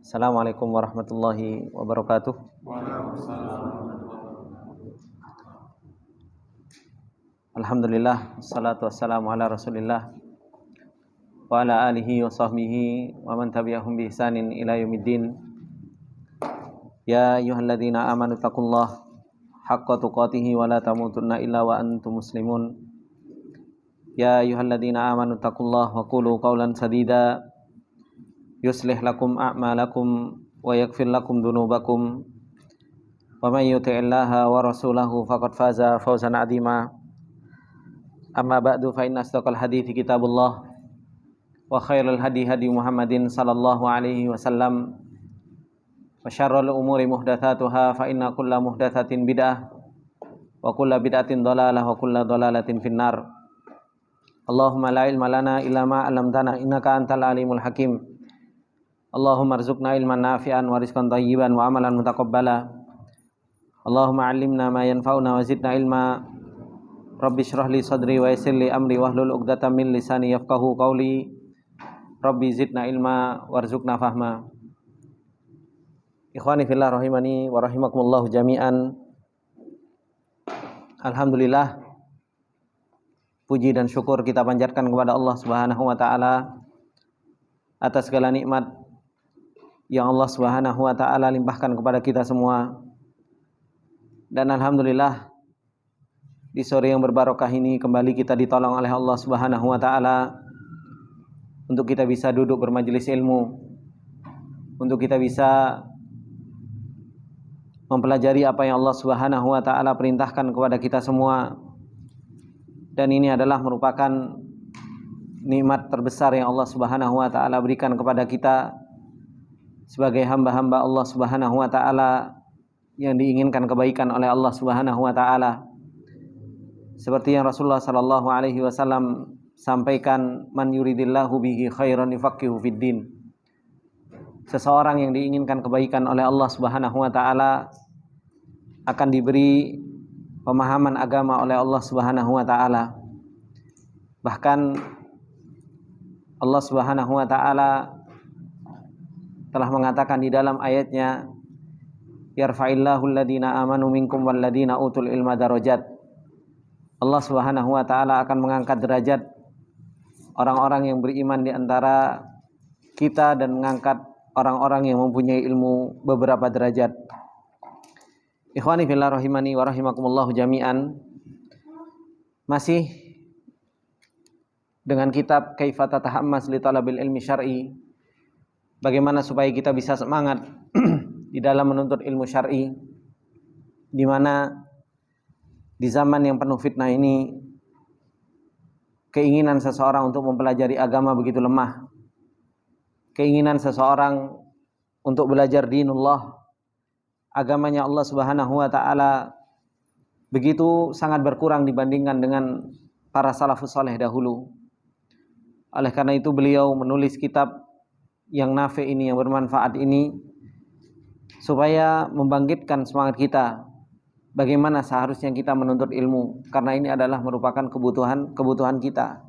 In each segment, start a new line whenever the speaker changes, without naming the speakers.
Assalamualaikum warahmatullahi wabarakatuh. Alhamdulillah, wassalatu wassalamu ala rasulillah wa ala alihi wa sahbihi wa man tabi'ahum bi ihsanin ila yaumiddin. Ya ayyuhalladzina amanu taqullaha haqqa tuqatih wa la tamutunna illa wa antum muslimun. Ya ayyuhalladzina amanu taqullaha wa qulu qawlan sadida yuslih lakum a'malakum wa yaghfir lakum dhunubakum wa may yuti'illaha wa rasulahu faqad faza fawzan 'azima. Amma ba'du, fa inna asdaqal hadithi kitabullah wa khairul hadi hadi Muhammadin sallallahu alaihi wasallam wa syarrul umuri muhdatsatuha fa inna kulla muhdatsatin bid'ah wa kulla bid'atin dhalalah wa kulla dhalalatin finnar. Allahumma la ilma lana illa ma 'allamtana innaka antal alimul hakim. Allahumma arzuqna ilman nafi'an wa rizqan thayyiban wa amalan mutaqabbala. Allahumma 'allimna ma yanfa'una wa zidna ilma. Rabbi shrah li sadri wa yassir li amri wahlul 'uqdatam min lisani yafqahu qawli. Rabbi zidna ilma warzuqna fahma. Ikhwani fillah rahimani wa rahimakumullah jami'an. Alhamdulillah, puji dan syukur kita panjatkan kepada Allah Subhanahu wa taala atas segala nikmat yang Allah Subhanahu wa taala limpahkan kepada kita semua. Dan alhamdulillah, di sore yang berbarokah ini kembali kita ditolong oleh Allah Subhanahu wa taala untuk kita bisa duduk bermajelis ilmu, untuk kita bisa mempelajari apa yang Allah Subhanahu wa taala perintahkan kepada kita semua. Dan ini adalah merupakan nikmat terbesar yang Allah Subhanahu wa taala berikan kepada kita sebagai hamba-hamba Allah Subhanahu wa taala yang diinginkan kebaikan oleh Allah Subhanahu wa taala. Seperti yang Rasulullah sallallahu alaihi wasallam sampaikan, man yuridillahu bihi khairan yufaqihu fiddin. Seseorang yang diinginkan kebaikan oleh Allah Subhanahu wa taala akan diberi pemahaman agama oleh Allah Subhanahu wa taala. Bahkan Allah Subhanahu wa taala telah mengatakan di dalam ayatnya, yarfa'illahu alladhina amanu minkum walladhina utul ilma darajat. Allah Subhanahu wa taala akan mengangkat derajat orang-orang yang beriman di antara kita dan mengangkat orang-orang yang mempunyai ilmu beberapa derajat. Ikhwani fillah rahimani wa rahimakumullah jami'an. Masih dengan kitab Kaifa Tatahammas li Talabil Ilmi Syar'i, bagaimana supaya kita bisa semangat di dalam menuntut ilmu syar'i, di mana di zaman yang penuh fitnah ini keinginan seseorang untuk mempelajari agama begitu lemah. Keinginan seseorang untuk belajar dinullah, agamanya Allah Subhanahu wa taala, begitu sangat berkurang dibandingkan dengan para salafus saleh dahulu. Oleh karena itu beliau menulis kitab yang nafi ini, yang bermanfaat ini, supaya membangkitkan semangat kita bagaimana seharusnya kita menuntut ilmu, karena ini adalah merupakan kebutuhan kita.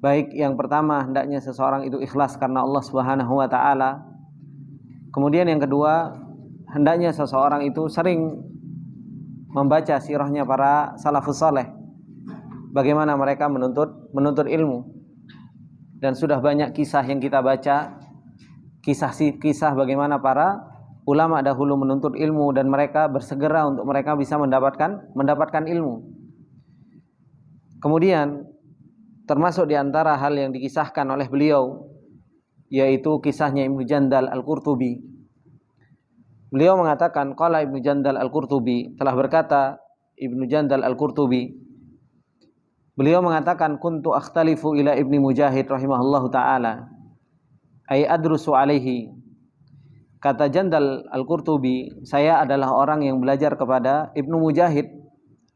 Baik, yang pertama, hendaknya seseorang itu ikhlas karena Allah Subhanahu wa taala. Kemudian yang kedua, hendaknya seseorang itu sering membaca sirahnya para salafus saleh, bagaimana mereka menuntut ilmu. Dan sudah banyak kisah yang kita baca, kisah bagaimana para ulama dahulu menuntut ilmu dan mereka bersegera untuk mereka bisa mendapatkan ilmu. Kemudian termasuk di antara hal yang dikisahkan oleh beliau, yaitu kisahnya Ibnu Jandal Al-Qurtubi. Beliau mengatakan, qala Ibnu Jandal Al-Qurtubi, telah berkata Ibnu Jandal Al-Qurtubi, beliau mengatakan, kuntu akhtalifu ila Ibni Mujahid rahimahullahu ta'ala ay adrusu alaihi. Kata Jandal Al-Qurtubi, saya adalah orang yang belajar kepada Ibnu Mujahid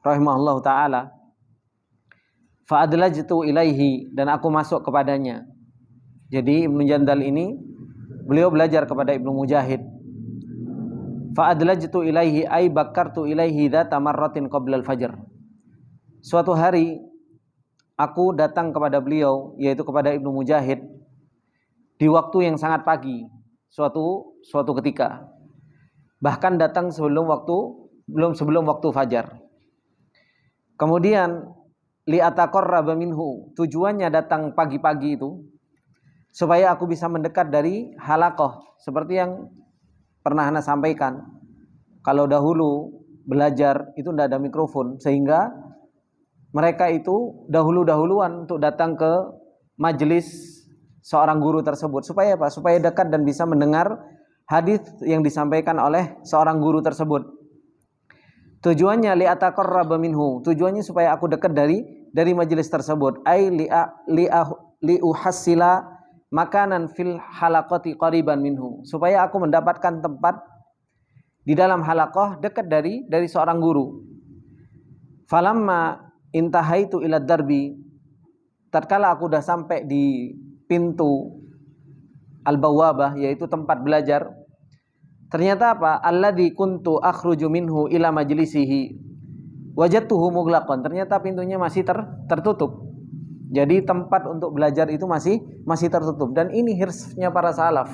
rahimahullahu ta'ala. Fa'adlajtu ilaihi, dan aku masuk kepadanya. Jadi Ibnu Jandal ini, beliau belajar kepada Ibnu Mujahid. Fa'adlajtu ilaihi ay bakartu ilaihi dhata marratin qabla al-fajr. Suatu hari aku datang kepada beliau, yaitu kepada Ibnu Mujahid, di waktu yang sangat pagi. suatu ketika. Bahkan datang sebelum waktu fajar. Kemudian li'ataqarraba minhu, tujuannya datang pagi-pagi itu supaya aku bisa mendekat dari halaqah, seperti yang pernah Ana sampaikan. Kalau dahulu belajar itu tidak ada mikrofon, sehingga mereka itu dahuluan untuk datang ke majelis seorang guru tersebut. Supaya apa? Supaya dekat dan bisa mendengar hadis yang disampaikan oleh seorang guru tersebut. Tujuannya li'ataqarraba minhu, tujuannya supaya aku dekat dari majelis tersebut. Ai li'uhassila makanan fil halaqati qariban minhu, supaya aku mendapatkan tempat di dalam halaqah dekat dari seorang guru. Falamma intahaitu ila darbi, tatkala aku sudah sampai di pintu al-bawabah, yaitu tempat belajar, ternyata apa? Alladzi kuntu akhruju minhu ila majlisihi wajadtuhu mughlaqan. Ternyata pintunya masih tertutup. Jadi tempat untuk belajar itu masih tertutup. Dan ini hirsnya para salaf.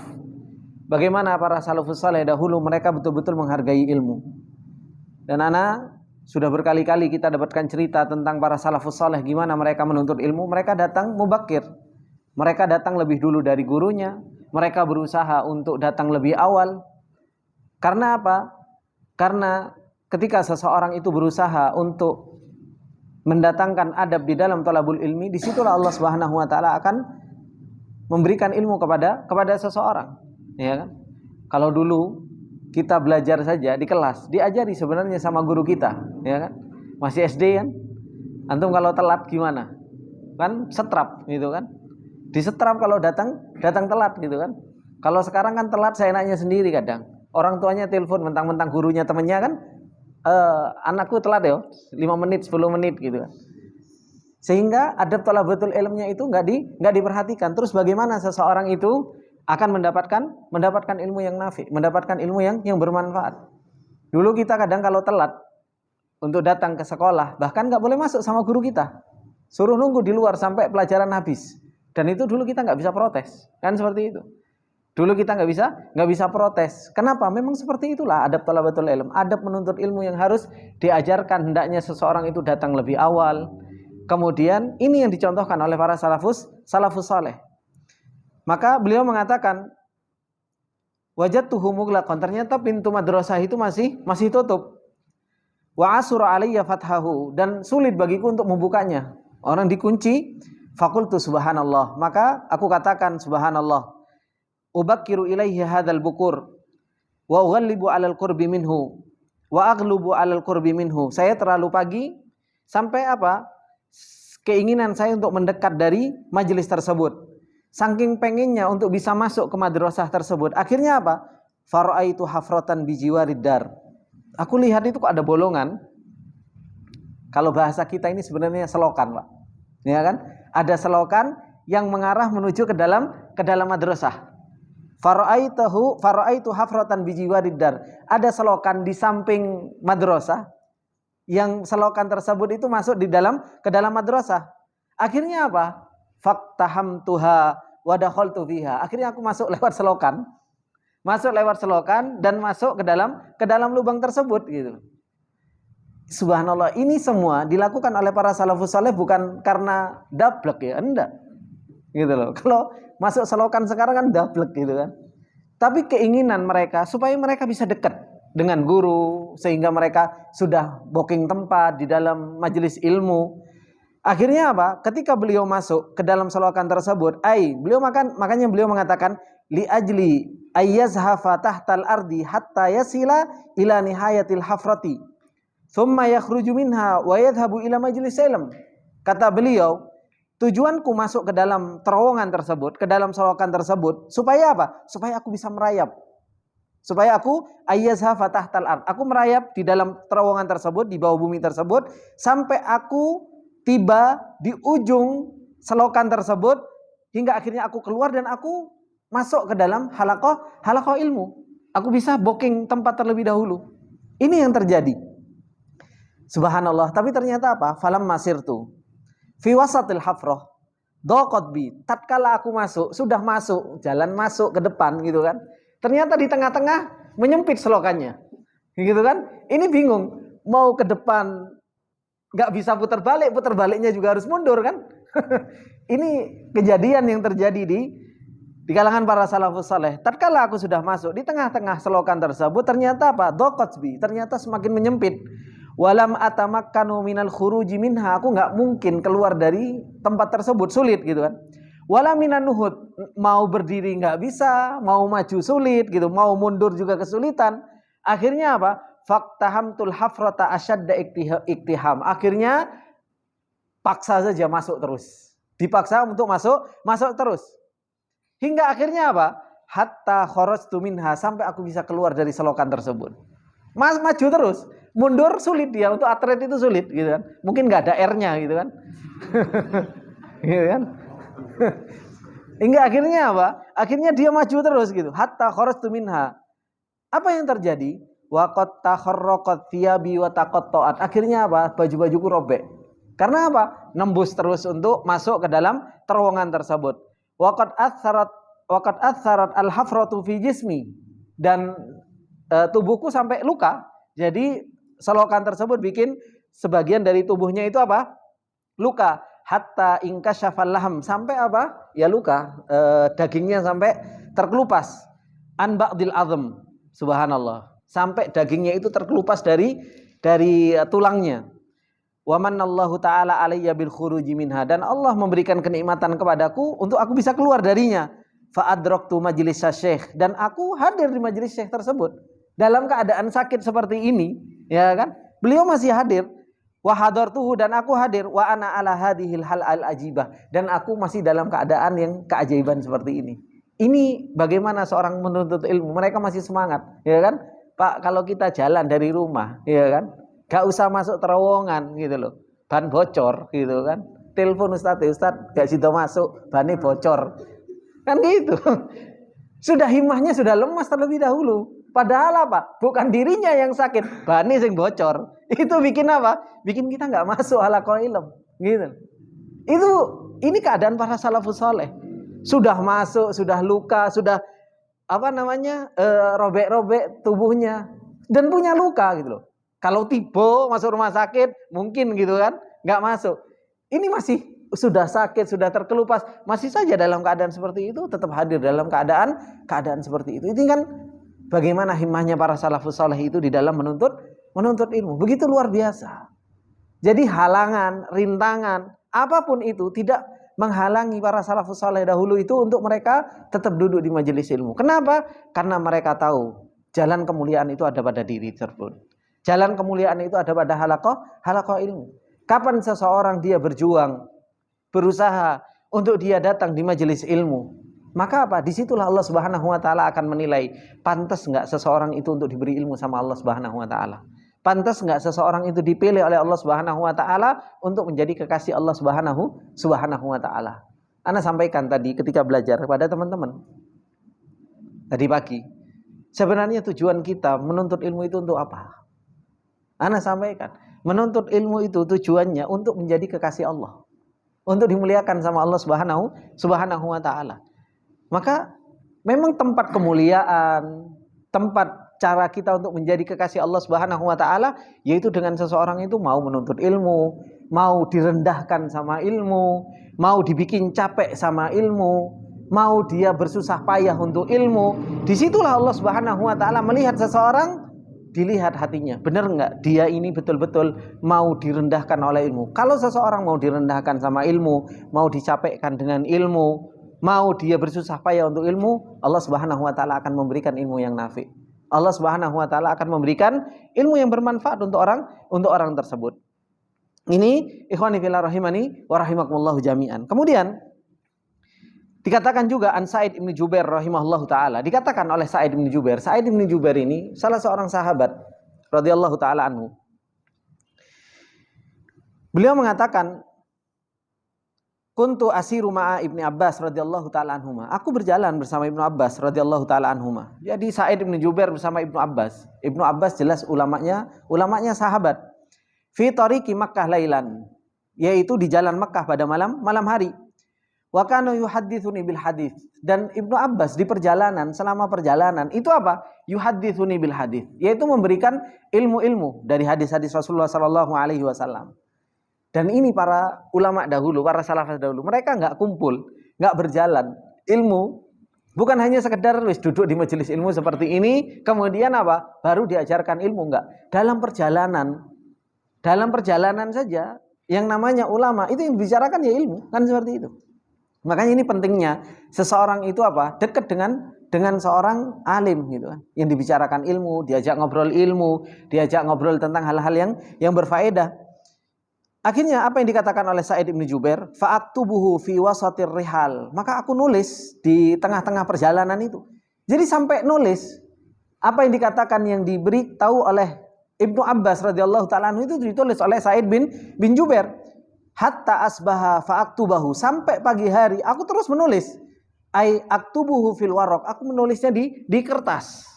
Bagaimana para salafus saleh dahulu, mereka betul-betul menghargai ilmu. Dan ana sudah berkali-kali kita dapatkan cerita tentang para salafus saleh, gimana mereka menuntut ilmu. Mereka datang mubakir. Mereka datang lebih dulu dari gurunya. Mereka berusaha untuk datang lebih awal. Karena apa? Karena ketika seseorang itu berusaha untuk mendatangkan adab di dalam talabul ilmi, disitulah Allah Subhanahu wa taala akan memberikan ilmu kepada seseorang, ya kan? Kalau dulu kita belajar saja di kelas, diajari sebenarnya sama guru kita, ya kan? Masih SD kan? Antum kalau telat gimana? Kan setrap gitu kan? Disetrap kalau datang telat gitu kan? Kalau sekarang kan telat seenaknya sendiri kadang. Orang tuanya telepon mentang-mentang gurunya temannya kan, anakku telat ya 5 menit 10 menit gitu kan. Sehingga adab thalabatul ilmnya itu enggak diperhatikan. Terus bagaimana seseorang itu akan mendapatkan ilmu yang nafi, mendapatkan ilmu yang bermanfaat. Dulu kita kadang kalau telat untuk datang ke sekolah, bahkan enggak boleh masuk sama guru kita. Suruh nunggu di luar sampai pelajaran habis. Dan itu dulu kita enggak bisa protes. Kan seperti itu. Dulu kita nggak bisa protes. Kenapa? Memang seperti itulah adab thalabatul ilm, adab menuntut ilmu yang harus diajarkan. Hendaknya seseorang itu datang lebih awal. Kemudian ini yang dicontohkan oleh para salafus saleh. Maka beliau mengatakan, wajadtuhu mughlaqan, ternyata pintu madrasah itu masih tutup. Wa asura alayya fathahu, dan sulit bagiku untuk membukanya. Orang dikunci. Faqultu subhanallah, maka aku katakan subhanallah. Ubakkiru ilaihi hadzal bukur wa ughallibu 'alal qurbi minhu wa aghlubu 'alal qurbi minhu. Saya terlalu pagi sampai apa? Keinginan saya untuk mendekat dari majelis tersebut. Saking pengennya untuk bisa masuk ke madrasah tersebut. Akhirnya apa? Fara'aitu hafratan bi jiwarid dar. Aku lihat itu kok ada bolongan. Kalau bahasa kita ini sebenarnya selokan, Pak. Ya kan? Ada selokan yang mengarah menuju ke dalam madrasah. Fara'aitu hafratan bijiwarid dar. Ada selokan di samping madrasah, yang selokan tersebut itu masuk ke dalam madrasah. Akhirnya apa? Faqtahamtuha wa dakhaltu fiha. Akhirnya aku masuk lewat selokan. Dan masuk ke dalam lubang tersebut gitu. Subhanallah, ini semua dilakukan oleh para salafus saleh bukan karena dablek ya, enggak. Gitu loh. Kalau masuk selokan sekarang kan dablek gitu kan. Tapi keinginan mereka supaya mereka bisa dekat dengan guru, sehingga mereka sudah booking tempat di dalam majelis ilmu. Akhirnya apa? Ketika beliau masuk ke dalam selokan tersebut, makanya beliau mengatakan li ajli ayyazhafa tahtal ardi hatta yasila ila nihayatil hafrati thumma yakhruju minha wa yadhhabu ila majlis ilm. Kata beliau, tujuanku masuk ke dalam terowongan tersebut, ke dalam selokan tersebut, supaya apa? Supaya aku bisa merayap. Supaya aku ayyazhafa tahtal ard. Aku merayap di dalam terowongan tersebut, di bawah bumi tersebut, sampai aku tiba di ujung selokan tersebut, hingga akhirnya aku keluar dan aku masuk ke dalam halaqah ilmu. Aku bisa booking tempat terlebih dahulu. Ini yang terjadi. Subhanallah. Tapi ternyata apa? Falam masirtu fi wasatil hafrah daqat bi. Tatkala aku sudah masuk, jalan masuk ke depan gitu kan. Ternyata di tengah-tengah menyempit selokannya. Gitu kan? Ini bingung. Mau ke depan nggak bisa putar baliknya juga harus mundur kan? Ini kejadian yang terjadi di kalangan para salafus saleh. Tatkala aku sudah masuk di tengah-tengah selokan tersebut, ternyata apa? Doqatsbi, ternyata semakin menyempit. Walam atamakkanu minal khuruji minha, aku nggak mungkin keluar dari tempat tersebut, sulit gitu kan. Wala minan nuhud, mau berdiri nggak bisa, mau maju sulit gitu, mau mundur juga kesulitan. Akhirnya apa? Faktahamtul hafrata asyadda iktiham. Akhirnya paksa saja masuk terus. Dipaksa untuk masuk terus. Hingga akhirnya apa? Hatta kharajtu minha, sampai aku bisa keluar dari selokan tersebut. Maju terus, mundur sulit dia, untuk atlet itu sulit gitu kan. Mungkin nggak ada R-nya gitu kan. Gitu kan. Hingga akhirnya apa? Akhirnya dia maju terus gitu. Hatta kharajtu minha. Apa yang terjadi? Wa qad takharraqat thiyabi wa taqatta'at. Akhirnya apa? Baju-bajuku robek. Karena apa? Nembus terus untuk masuk ke dalam terowongan tersebut. Wa qad atharat al-hafratu fi jismi. Dan tubuhku sampai luka. Jadi selokan tersebut bikin sebagian dari tubuhnya itu apa? Luka. Hatta inkasyafal laham, sampai apa? Ya luka. Dagingnya sampai terkelupas. An ba'dil azm. Subhanallah. Sampai dagingnya itu terkelupas dari tulangnya. Wa manallahu ta'ala alayya bil khuruji minha, dan Allah memberikan kenikmatan kepadaku untuk aku bisa keluar darinya. Fa adraktu majlis syekh, dan aku hadir di majelis syekh tersebut dalam keadaan sakit seperti ini, ya kan? Beliau masih hadir. Wa hadartuhu, dan aku hadir. Wa ana ala hadhil hal al ajibah, dan aku masih dalam keadaan yang keajaiban seperti ini. Ini bagaimana seorang menuntut ilmu, mereka masih semangat, ya kan? Pak, kalau kita jalan dari rumah, ya kan, gak usah masuk terowongan gitu loh, ban bocor gitu kan, telepon Ustadz gak sido masuk, bannya bocor, kan gitu. Sudah himmahnya sudah lemas terlebih dahulu. Padahal apa? Bukan dirinya yang sakit, bannya yang bocor. Itu bikin apa? Bikin kita gak masuk halaqah ilm, gitu. Ini keadaan para salafus saleh. Sudah masuk, sudah luka, sudah robek-robek tubuhnya dan punya luka gitu loh. Kalau tiba masuk rumah sakit mungkin gitu kan, nggak masuk. Ini masih sudah sakit, sudah terkelupas, masih saja dalam keadaan seperti itu, tetap hadir dalam keadaan seperti itu. Ini kan bagaimana himmahnya para salafus saleh itu di dalam menuntut ilmu, begitu luar biasa. Jadi halangan, rintangan, apapun itu tidak menghalangi para salafus saleh dahulu itu untuk mereka tetap duduk di majelis ilmu. Kenapa? Karena mereka tahu jalan kemuliaan itu ada pada diri tersebut. Jalan kemuliaan itu ada pada halaqah ilmu. Kapan seseorang dia berjuang, berusaha untuk dia datang di majelis ilmu, maka apa? Disitulah Allah Subhanahu wa taala akan menilai pantas enggak seseorang itu untuk diberi ilmu sama Allah Subhanahu wa taala. Pantas enggak seseorang itu dipilih oleh Allah Subhanahu wa taala untuk menjadi kekasih Allah Subhanahu wa taala. Ana sampaikan tadi ketika belajar kepada teman-teman tadi pagi. Sebenarnya tujuan kita menuntut ilmu itu untuk apa? Ana sampaikan, menuntut ilmu itu tujuannya untuk menjadi kekasih Allah. Untuk dimuliakan sama Allah Subhanahu wa taala. Maka memang tempat kemuliaan, tempat cara kita untuk menjadi kekasih Allah Subhanahu wa taala yaitu dengan seseorang itu mau menuntut ilmu, mau direndahkan sama ilmu, mau dibikin capek sama ilmu, mau dia bersusah payah untuk ilmu. Disitulah Allah Subhanahu wa taala melihat seseorang, dilihat hatinya. Benar enggak dia ini betul-betul mau direndahkan oleh ilmu? Kalau seseorang mau direndahkan sama ilmu, mau dicapekkan dengan ilmu, mau dia bersusah payah untuk ilmu, Allah Subhanahu wa taala akan memberikan ilmu yang nafi'. Allah Subhanahu wa taala akan memberikan ilmu yang bermanfaat untuk orang tersebut. Ini ikhwani fillah rahimani wa rahimakumullah jami'an. Kemudian dikatakan juga an Sa'id bin Jubair rahimahullahu taala, dikatakan oleh Sa'id bin Jubair. Sa'id bin Jubair ini salah seorang sahabat radhiyallahu taala anhu. Beliau mengatakan, kuntu asiru ma'a Ibnu Abbas radhiyallahu taala anhuma. Aku berjalan bersama Ibnu Abbas radhiyallahu taala anhuma. Jadi Sa'id bin Jubair bersama Ibnu Abbas. Ibnu Abbas jelas ulamanya sahabat. Fi tariqi Makkah lailan, yaitu di jalan Makkah pada malam hari. Wa kana yuhadditsuni bil hadits. Dan Ibnu Abbas di perjalanan, selama perjalanan itu apa? Yuhadditsuni bil hadits, yaitu memberikan ilmu-ilmu dari hadis-hadis Rasulullah sallallahu alaihi wasallam. Dan ini para ulama dahulu, para salafus dahulu, mereka enggak kumpul, enggak berjalan ilmu. Bukan hanya sekedar wis duduk di majelis ilmu seperti ini, kemudian apa? Baru diajarkan ilmu, enggak. Dalam perjalanan saja yang namanya ulama itu yang dibicarakan ya ilmu, kan seperti itu. Makanya ini pentingnya seseorang itu apa? Dekat dengan seorang alim gitu kan. Yang dibicarakan ilmu, diajak ngobrol ilmu, diajak ngobrol tentang hal-hal yang berfaedah. Akhirnya apa yang dikatakan oleh Sa'id bin Jubair, fa'aktubuhu fi wasatir rihal. Maka aku nulis di tengah-tengah perjalanan itu. Jadi sampai nulis apa yang dikatakan yang diberi tahu oleh Ibnu Abbas radhiyallahu ta'ala itu ditulis oleh Sa'id bin Jubair. Hatta asbaha fa'aktubahu, sampai pagi hari aku terus menulis. Ai aktubuhu fil waraq, aku menulisnya di kertas.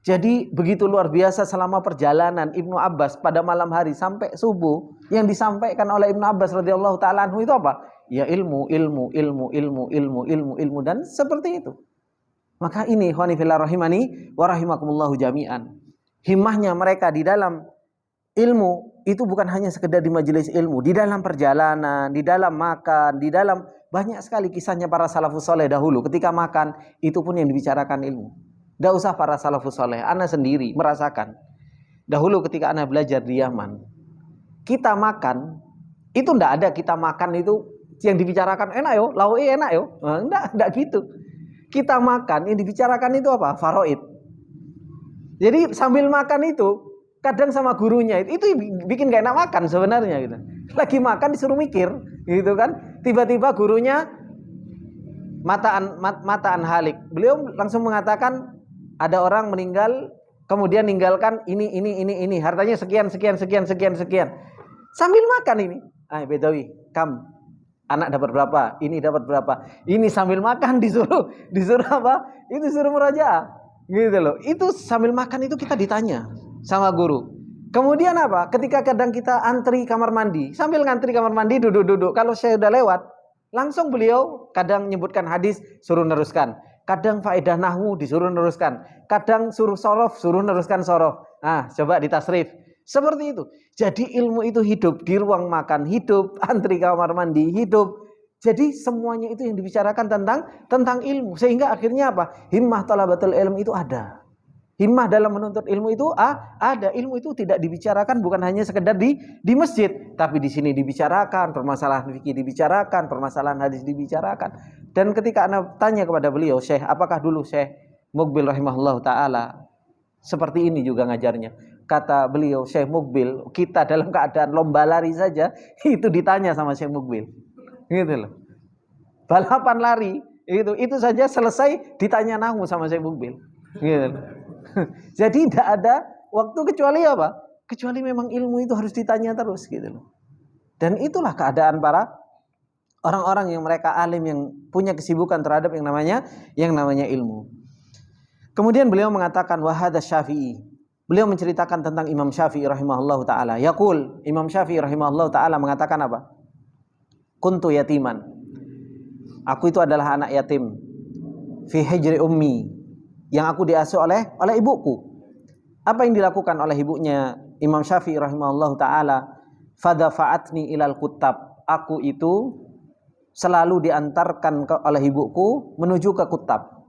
Jadi begitu luar biasa selama perjalanan Ibnu Abbas pada malam hari sampai subuh, yang disampaikan oleh Ibnu Abbas radhiyallahu taala anhu itu apa? Ya ilmu dan seperti itu. Maka ini ikhwani fillah rahimani wa rahimakumullahu jami'an. Himmahnya mereka di dalam ilmu itu bukan hanya sekedar di majelis ilmu, di dalam perjalanan, di dalam makan, di dalam banyak sekali kisahnya para salafus soleh dahulu. Ketika makan itu pun yang dibicarakan ilmu. Tidak usah para salafus soleh, ana sendiri merasakan. Dahulu ketika ana belajar di Yaman, kita makan itu tidak ada kita makan itu yang dibicarakan enak yo, lauk enak yo, tidak gitu. Kita makan yang dibicarakan itu apa? Faraid. Jadi sambil makan itu kadang sama gurunya itu bikin gak enak makan sebenarnya gitu. Lagi makan disuruh mikir gitu kan. Tiba-tiba gurunya mataan halik. Beliau langsung mengatakan ada orang meninggal kemudian ninggalkan ini hartanya sekian. Sambil makan ini. Bedawi, anak dapat berapa? Ini dapat berapa? Ini sambil makan disuruh apa? Itu suruh murajaah. Gitu loh. Itu sambil makan itu kita ditanya sama guru. Kemudian apa? Ketika kadang kita antri kamar mandi, sambil ngantri kamar mandi duduk-duduk. Kalau saya udah lewat, langsung beliau kadang menyebutkan hadis suruh neruskan. Kadang faedah nahwu disuruh neruskan. Kadang suruh sorof, suruh neruskan sorof. Coba ditasrif. Seperti itu. Jadi ilmu itu hidup di ruang makan, hidup antri kamar mandi, hidup. Jadi semuanya itu yang dibicarakan tentang ilmu. Sehingga akhirnya apa? Himmah talabatul ilm itu ada. Himmah dalam menuntut ilmu itu ada. Ilmu itu tidak dibicarakan bukan hanya sekedar di masjid, tapi di sini dibicarakan, permasalahan fikih dibicarakan, permasalahan hadis dibicarakan. Dan ketika Anda tanya kepada beliau, Syekh, apakah dulu Syekh Muqbil rahimahullah taala seperti ini juga ngajarnya? Kata beliau, Syekh Muqbil, kita dalam keadaan lomba lari saja itu ditanya sama Syekh Muqbil. Gitu loh. Balapan lari itu saja selesai ditanya nahwu sama Syekh Muqbil. Gitu loh. Jadi tidak ada waktu kecuali apa? Kecuali memang ilmu itu harus ditanya terus gitu loh. Dan itulah keadaan para orang-orang yang mereka alim yang punya kesibukan terhadap yang namanya ilmu. Kemudian beliau mengatakan wa hadza Syafi'i. Beliau menceritakan tentang Imam Syafi'i rahimahullahu taala. Yaqul, Imam Syafi'i rahimahullahu taala mengatakan apa? Kuntu yatiman. Aku itu adalah anak yatim. Fi hijri ummi. Yang aku diasuh oleh ibuku. Apa yang dilakukan oleh ibunya Imam Syafi'i rahimahullahu taala? Fadafa'atni ilal kutab. Aku itu selalu diantarkan oleh ibuku menuju ke kutab.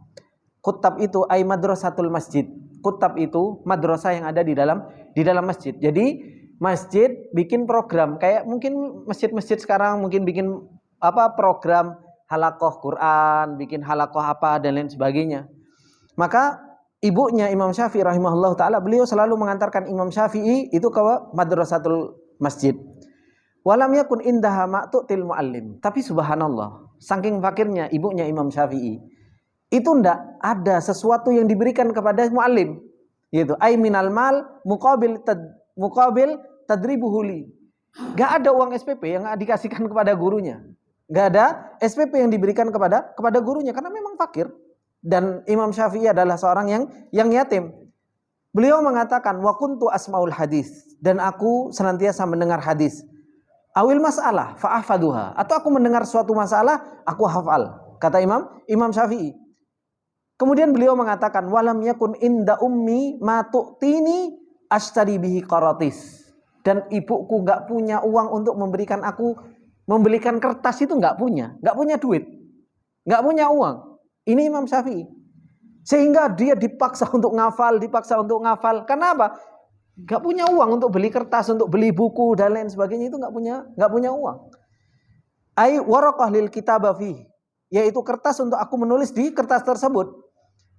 Kutab itu ay madrasatul masjid. Kutab itu madrasah yang ada di dalam masjid. Jadi masjid bikin program kayak mungkin masjid-masjid sekarang mungkin bikin program halaqah Quran, bikin halaqah apa dan lain sebagainya. Maka ibunya Imam Syafi'i rahimahullah ta'ala, beliau selalu mengantarkan Imam Syafi'i itu ke madrasatul masjid. Walam yakun indaha ma'tu'til mu'allim. Tapi subhanallah, saking fakirnya ibunya Imam Syafi'i, itu ndak ada sesuatu yang diberikan kepada mu'allim. Yaitu, ay minal mal muqabil tadribuhu li. Gak ada uang SPP yang dikasihkan kepada gurunya. Gak ada SPP yang diberikan kepada gurunya, karena memang fakir. Dan Imam Syafi'i adalah seorang yang yatim. Beliau mengatakan wa kuntu asmaul hadis, dan aku senantiasa mendengar hadis. awil mas'alah fa'ahfaduha, atau aku mendengar suatu masalah aku hafal, kata Imam Syafi'i. Kemudian beliau mengatakan walam yakun inda ummi ma tu'tini ashtari bihi qaratis, dan ibuku enggak punya uang untuk memberikan aku membelikan kertas, itu enggak punya duit, enggak punya uang. Ini Imam Syafi'i. Sehingga dia dipaksa untuk ngafal. Kenapa? Enggak punya uang untuk beli kertas, untuk beli buku dan lain sebagainya, itu enggak punya uang. Ai waraqah lil kitabah fi, yaitu kertas untuk aku menulis di kertas tersebut.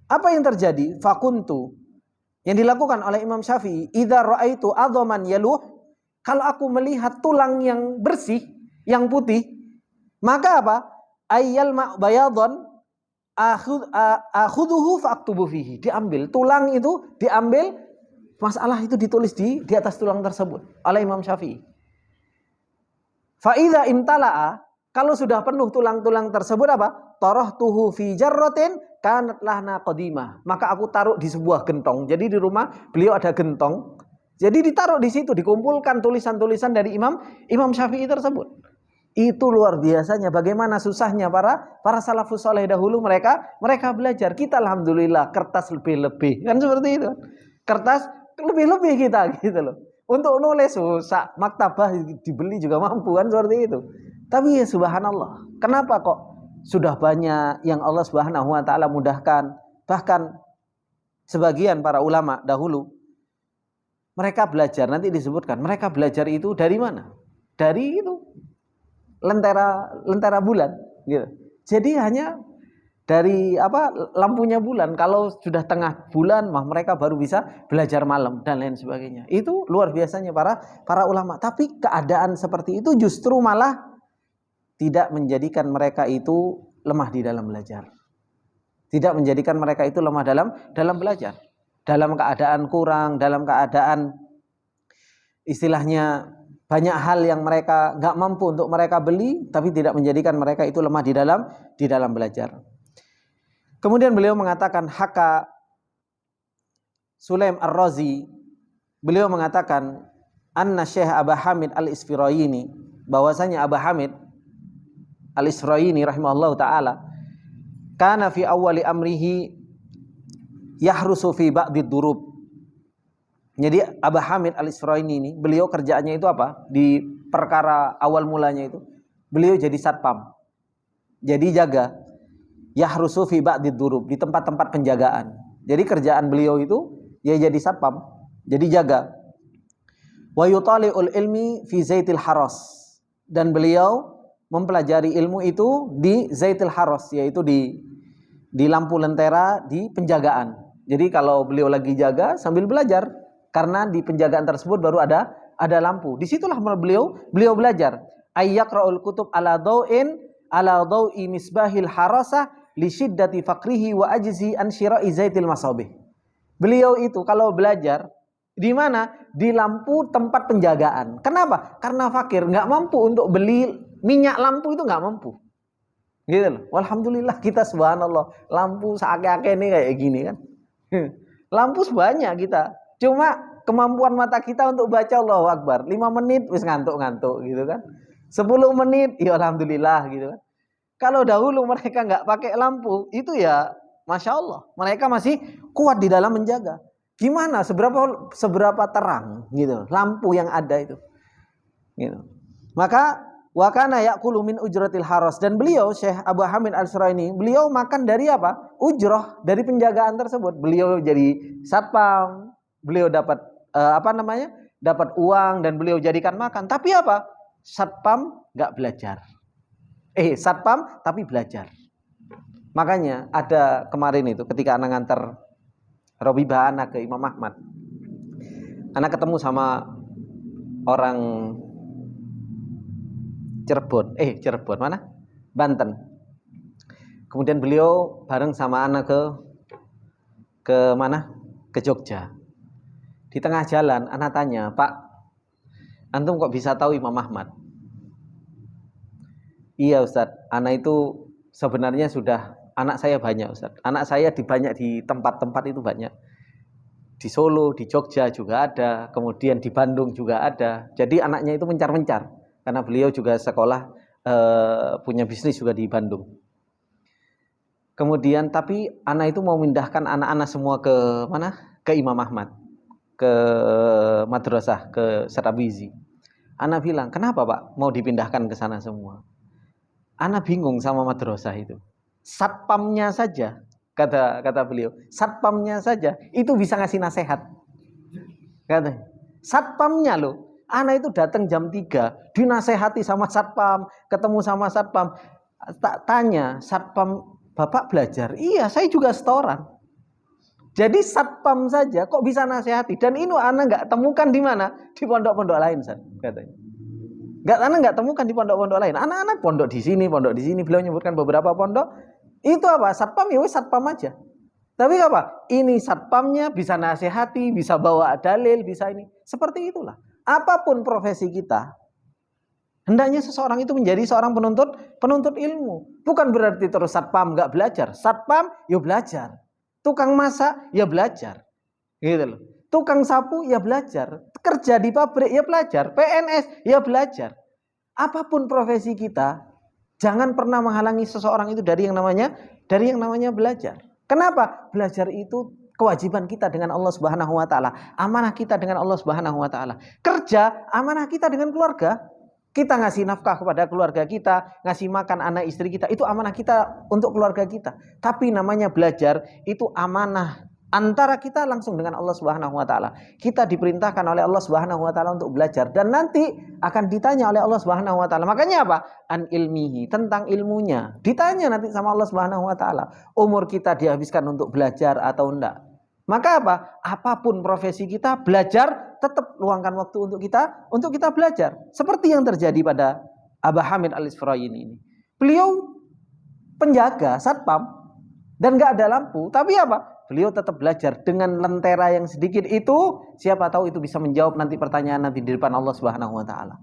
Apa yang terjadi? Fakuntu, yang dilakukan oleh Imam Syafi'i, idza ra'aitu adhaman yaluh, kalau aku melihat tulang yang bersih, yang putih, maka apa? Ayyal ma bayadhan akhudhuhu fa'aktubu fihi, diambil tulang itu, diambil masalah itu, ditulis di atas tulang tersebut oleh Imam Syafi'i. Fa idza imtala'a, kalau sudah penuh tulang-tulang tersebut apa? Tarahtuhu fi jarratin kanat lahna qadimah, maka aku taruh di sebuah gentong. Jadi di rumah beliau ada gentong. Jadi ditaruh di situ, dikumpulkan tulisan-tulisan dari Imam Syafi'i tersebut. Itu luar biasanya bagaimana susahnya para salafus saleh dahulu, mereka belajar. Kita alhamdulillah kertas lebih-lebih. Kan seperti itu. Kertas lebih-lebih kita gitu loh. Untuk nulis susah, maktabah dibeli juga mampu, kan seperti itu. Tapi ya subhanallah, kenapa kok sudah banyak yang Allah Subhanahu wa taala mudahkan. Bahkan sebagian para ulama dahulu mereka belajar, nanti disebutkan, mereka belajar itu dari mana? Dari itu lentera bulan gitu. Jadi hanya dari lampunya bulan. Kalau sudah tengah bulan mereka baru bisa belajar malam dan lain sebagainya. Itu luar biasanya para ulama. Tapi keadaan seperti itu justru malah tidak menjadikan mereka itu lemah di dalam belajar. Tidak menjadikan mereka itu lemah dalam belajar. Dalam keadaan kurang, dalam keadaan istilahnya banyak hal yang mereka nggak mampu untuk mereka beli, tapi tidak menjadikan mereka itu lemah di dalam belajar. Kemudian beliau mengatakan, Haka Sulaim Ar-Razi, beliau mengatakan, Anna Syekh Aba Hamid Al-Isfirayini, bahwasanya Aba Hamid Al-Isfirayini rahimahullah ta'ala, kana fi awali amrihi yahrusu fi ba'did durub. Jadi Aba Hamid Al-Isfirayini ini, beliau kerjaannya itu apa? Di perkara awal mulanya itu, beliau jadi satpam. Jadi jaga. Yahrusu fi ba'did durub, di tempat-tempat penjagaan. Jadi kerjaan beliau itu ya jadi satpam, jadi jaga. Wa yutali'ul ilmi fi zaitil haras, dan beliau mempelajari ilmu itu di zaitil haras, yaitu di lampu lentera di penjagaan. Jadi kalau beliau lagi jaga sambil belajar, karena di penjagaan tersebut baru ada lampu. Disitulah beliau belajar. Ayyaqra'ul kutub ala dau'i misbahil harasah li syiddati faqrihi wa ajzi an syira'i zaitil masabih. Beliau itu kalau belajar di mana? Di lampu tempat penjagaan. Kenapa? Karena fakir, nggak mampu untuk beli minyak lampu, itu nggak mampu. Gitu loh. Alhamdulillah kita subhanallah, lampu seake-ake ini kayak gini kan. Lampu sebanyak kita. Cuma kemampuan mata kita untuk baca Allahu Akbar 5 menit wis ngantuk-ngantuk gitu kan. 10 menit ya alhamdulillah gitu kan. Kalau dahulu mereka nggak pakai lampu, itu ya Masya Allah, mereka masih kuat di dalam menjaga. Gimana? Seberapa terang gitu lampu yang ada itu. Gitu. Maka wa kana ya'kulu min ujratil haras, dan beliau Syekh Abu Hamid Al-Isfirayini, beliau makan dari apa? Ujrah, dari penjagaan tersebut. Beliau jadi satpam, beliau dapat dapat uang dan beliau jadikan makan. Tapi apa? Satpam enggak belajar. Satpam tapi belajar. Makanya ada kemarin itu ketika anak nganter Robibah anak ke Imam Ahmad, anak ketemu sama orang Cirebon mana? Banten. Kemudian beliau bareng sama anak ke mana? Ke Jogja. Di tengah jalan anak tanya, "Pak, antum kok bisa tahu Imam Ahmad?" "Iya Ustadz, anak itu sebenarnya anak saya banyak Ustadz. Anak saya banyak di tempat-tempat itu banyak. Di Solo, di Jogja juga ada, kemudian di Bandung juga ada. Jadi anaknya itu mencar-mencar." karena beliau juga sekolah punya bisnis juga di Bandung. Kemudian tapi ana itu mau mindahkan anak-anak semua ke mana? Ke Imam Ahmad, ke madrasah, ke Serabizi. Ana bilang, kenapa Pak mau dipindahkan ke sana semua? Ana bingung sama madrasah itu. Satpamnya saja, kata beliau, satpamnya saja itu bisa ngasih nasihat. Kata, satpamnya loh, ana itu datang jam 3, dinasehati sama satpam, ketemu sama satpam. Tak tanya, satpam, Bapak belajar? Iya, saya juga setoran. Jadi satpam saja kok bisa nasihati, dan ini ana nggak temukan di mana? Di pondok-pondok lain, katanya. Ana nggak temukan di pondok-pondok lain. Anak-anak pondok di sini. Beliau menyebutkan beberapa pondok. Itu apa? Satpam ya wis satpam aja. Tapi apa? Ini satpamnya bisa nasihati, bisa bawa dalil, bisa ini. Seperti itulah. Apapun profesi kita, hendaknya seseorang itu menjadi seorang penuntut ilmu. Bukan berarti terus satpam nggak belajar. Satpam ya belajar. Tukang masak ya belajar. Gitu loh. Tukang sapu ya belajar. Kerja di pabrik ya belajar. PNS ya belajar. Apapun profesi kita, jangan pernah menghalangi seseorang itu dari yang namanya belajar. Kenapa? Belajar itu kewajiban kita dengan Allah Subhanahu wa taala. Amanah kita dengan Allah Subhanahu wa taala. Kerja, amanah kita dengan keluarga. Kita ngasih nafkah kepada keluarga kita, ngasih makan anak istri kita, itu amanah kita untuk keluarga kita. Tapi namanya belajar itu amanah antara kita langsung dengan Allah Subhanahu wa taala. Kita diperintahkan oleh Allah Subhanahu wa taala untuk belajar, dan nanti akan ditanya oleh Allah Subhanahu wa taala. Makanya apa? An ilmihi, tentang ilmunya. Ditanya nanti sama Allah Subhanahu wa taala. Umur kita dihabiskan untuk belajar atau enggak? Maka apa? Apapun profesi kita, belajar, tetap luangkan waktu untuk kita belajar. Seperti yang terjadi pada Aba Hamid Al-Isfaraini ini. Beliau penjaga, satpam, dan gak ada lampu. Tapi apa? Beliau tetap belajar dengan lentera yang sedikit itu. Siapa tahu itu bisa menjawab nanti pertanyaan nanti di depan Allah Subhanahu wa taala.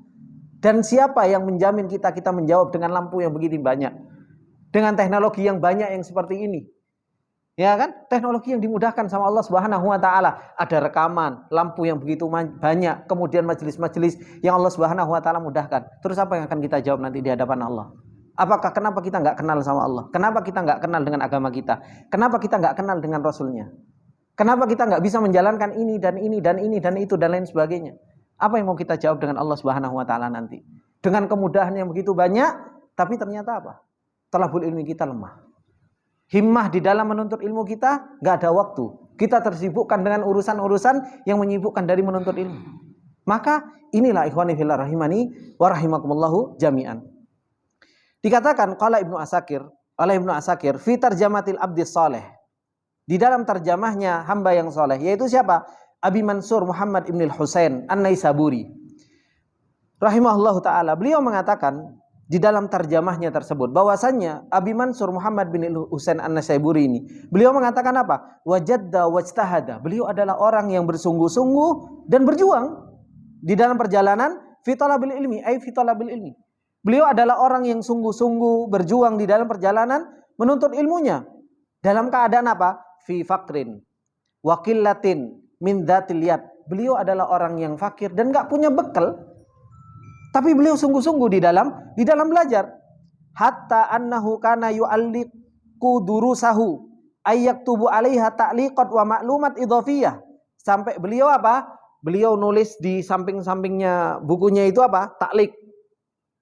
Dan siapa yang menjamin kita menjawab dengan lampu yang begitu banyak? Dengan teknologi yang banyak yang seperti ini. Ya kan? Teknologi yang dimudahkan sama Allah Subhanahu wa taala. Ada rekaman, lampu yang begitu banyak, kemudian majelis-majelis yang Allah Subhanahu wa taala mudahkan. Terus apa yang akan kita jawab nanti di hadapan Allah? Kenapa kita nggak kenal sama Allah? Kenapa kita nggak kenal dengan agama kita? Kenapa kita nggak kenal dengan Rasulnya? Kenapa kita nggak bisa menjalankan ini dan ini dan ini dan itu dan lain sebagainya? Apa yang mau kita jawab dengan Allah Subhanahu wa taala nanti? Dengan kemudahan yang begitu banyak, tapi ternyata apa? Thalabul ilmi kita lemah. Himmah di dalam menuntut ilmu kita nggak ada waktu. Kita tersibukkan dengan urusan-urusan yang menyibukkan dari menuntut ilmu. Maka inilah ikhwani fillah rahimani wa rahimakumullahu jami'an. Dikatakan qala Ibnu Asakir fi tarjamatil abdi saleh. Di dalam terjemahnya hamba yang soleh, yaitu siapa? Abi Mansur Muhammad ibn al-Husain An-Naisaburi rahimahullahu taala. Beliau mengatakan di dalam terjemahnya tersebut bahwasannya Abi Mansur Muhammad bin Husain An-Naisaburi ini, beliau mengatakan apa? Wajadda wajtahada. Beliau adalah orang yang bersungguh-sungguh dan berjuang di dalam perjalanan fi talabil ilmi, fi talabil ilmi. Beliau adalah orang yang sungguh-sungguh berjuang di dalam perjalanan menuntut ilmunya. Dalam keadaan apa? Fi faqrin wa qillatin min dzatil yad. Beliau adalah orang yang fakir dan enggak punya bekal. Tapi beliau sungguh-sungguh di dalam belajar. Hatta annahu kana yu'alliqu durusahu ayyaktubu 'alaiha ta'liqat wa ma'lumat idhafiyah. Sampai beliau apa? Beliau nulis di samping-sampingnya bukunya itu apa? Ta'liq.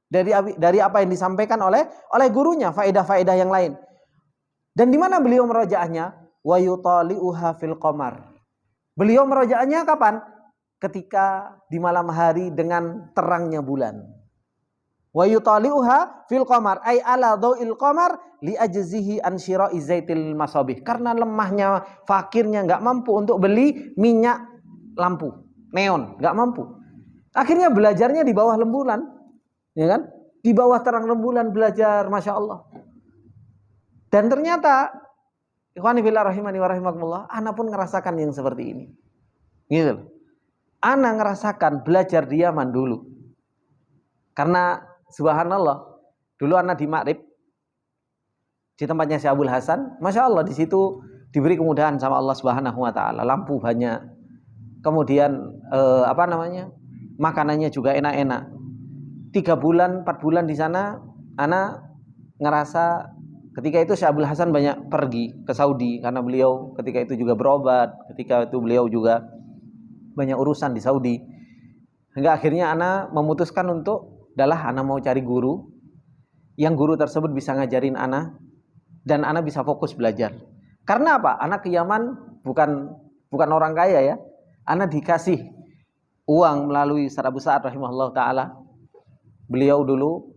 Dari apa yang disampaikan oleh gurunya, faedah-faedah yang lain. Dan di mana beliau merojaahnya? Wa yutali'uha fil qamar. Beliau merojaahnya kapan? Ketika di malam hari dengan terangnya bulan. Wa yutali'uha fil qamar ay ala dhau'il qamar li ajzihi an syira'i zaitil masabih. Karena lemahnya, fakirnya enggak mampu untuk beli minyak lampu neon, enggak mampu. Akhirnya belajarnya di bawah rembulan, ya kan? Di bawah terang rembulan belajar, Masya Allah. Dan ternyata ikhwani fillah rahimani wa rahimakumullah, ana pun ngerasakan yang seperti ini. Gitu loh. Ana ngerasakan belajar di Yaman dulu. Karena subhanallah, dulu ana di Ma'rib di tempatnya Syekh Abdul Hasan, Masya Allah di situ diberi kemudahan sama Allah Subhanahu wa taala, lampu banyak. Kemudian makanannya juga enak-enak. 3 bulan, 4 bulan di sana, ana ngerasa ketika itu Syekh Abdul Hasan banyak pergi ke Saudi karena beliau ketika itu juga berobat, ketika itu beliau juga banyak urusan di Saudi. Hingga akhirnya ana memutuskan untuk, adalah ana mau cari guru yang guru tersebut bisa ngajarin ana dan ana bisa fokus belajar. Karena apa? Ana ke Yaman bukan orang kaya ya. Ana dikasih uang melalui Ustaz Abu Sa'ad rahimahullah taala. Beliau dulu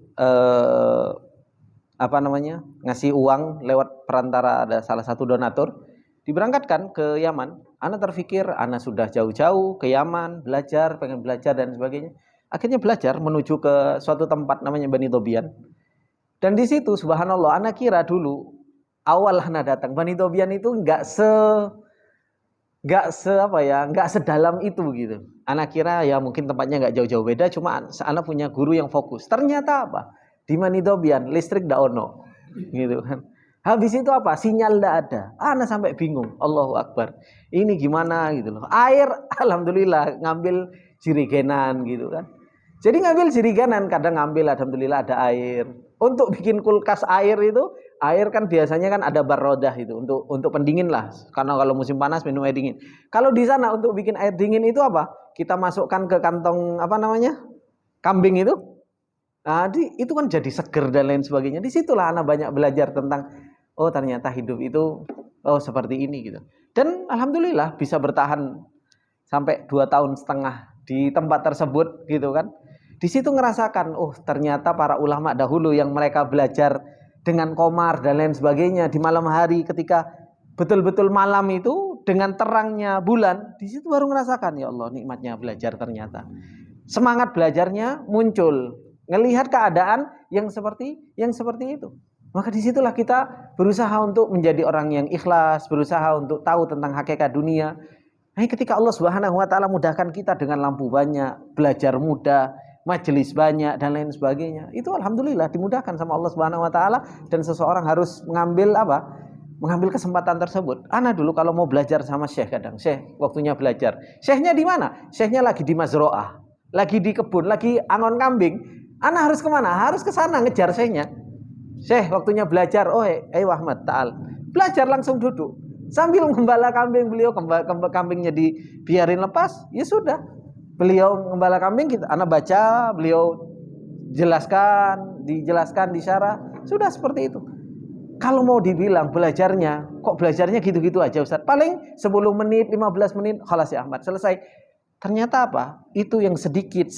ngasih uang lewat perantara ada salah satu donatur, diberangkatkan ke Yaman. Ana terfikir ana sudah jauh-jauh ke Yaman belajar, pengen belajar dan sebagainya. Akhirnya belajar menuju ke suatu tempat namanya Bani Dobian. Dan di situ subhanallah ana kira dulu awal ana datang Bani Dobian itu enggak sedalam itu gitu. Ana kira ya mungkin tempatnya enggak jauh-jauh beda, cuma ana punya guru yang fokus. Ternyata apa? Di Bani Dobian listrik ndak ono. Gitu kan. Habis itu apa? Sinyal ndak ada. Ana sampai bingung. Allahu Akbar. Ini gimana gitu loh. Air alhamdulillah ngambil jirigenan gitu kan. Jadi ngambil jirigenan, kadang ngambil alhamdulillah ada air. Untuk bikin kulkas air itu, air kan biasanya kan ada barodah itu untuk pendingin lah. Karena kalau musim panas minum air dingin. Kalau di sana untuk bikin air dingin itu apa? Kita masukkan ke kantong kambing itu. Nah, itu kan jadi seger dan lain sebagainya. Disitulah anak banyak belajar tentang oh ternyata hidup itu seperti ini gitu. Dan alhamdulillah bisa bertahan sampai 2,5 tahun di tempat tersebut gitu kan. Di situ ngerasakan ternyata para ulama dahulu yang mereka belajar dengan komar dan lain sebagainya di malam hari ketika betul-betul malam itu dengan terangnya bulan, di situ baru ngerasakan ya Allah nikmatnya belajar ternyata. Semangat belajarnya muncul, ngelihat keadaan yang seperti itu. Maka disitulah kita berusaha untuk menjadi orang yang ikhlas, berusaha untuk tahu tentang hakikat dunia. Nah, ketika Allah Subhanahu wa taala mudahkan kita dengan lampu banyak, belajar mudah, majelis banyak dan lain sebagainya, itu alhamdulillah dimudahkan sama Allah Subhanahu wa taala dan seseorang harus mengambil kesempatan tersebut. Ana dulu kalau mau belajar sama Syekh kadang, Syekh waktunya belajar. Syekhnya di mana? Syekhnya lagi di Mazro'ah, lagi di kebun, lagi angon kambing. Ana harus kemana? Harus ke sana ngejar Syekhnya. Syekh waktunya belajar. Ayo Ahmad ta'al. Belajar langsung duduk. Sambil gembala kambing, beliau kambingnya dibiarin lepas, ya sudah. Beliau gembala kambing, ana baca, beliau dijelaskan, disyarah, sudah seperti itu. Kalau mau dibilang belajarnya, kok belajarnya gitu-gitu aja Ustaz? Paling 10 menit, 15 menit, khalas ya Ahmad, selesai. Ternyata apa? Itu yang sedikit.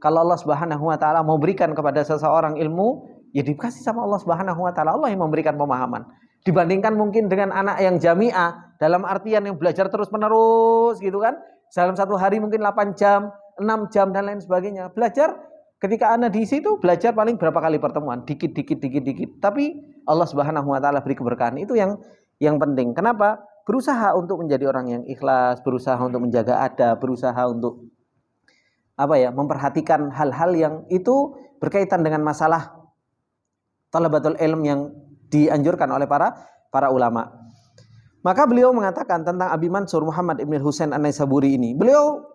Kalau Allah Subhanahu wa taala mau berikan kepada seseorang ilmu, ya dikasih sama Allah Subhanahu wa taala. Allah yang memberikan pemahaman. Dibandingkan mungkin dengan anak yang jami'ah, dalam artian yang belajar terus-menerus gitu kan. Dalam satu hari mungkin 8 jam, 6 jam dan lain sebagainya. Belajar ketika anak di situ belajar paling berapa kali pertemuan, dikit. Tapi Allah Subhanahu wa taala beri keberkahan. Itu yang penting. Kenapa? Berusaha untuk menjadi orang yang ikhlas, berusaha untuk menjaga adab, berusaha untuk memperhatikan hal-hal yang itu berkaitan dengan masalah talabatul ilm yang dianjurkan oleh para ulama. Maka beliau mengatakan tentang Abi Mansur Muhammad ibn Husain An-Naisaburi ini. Beliau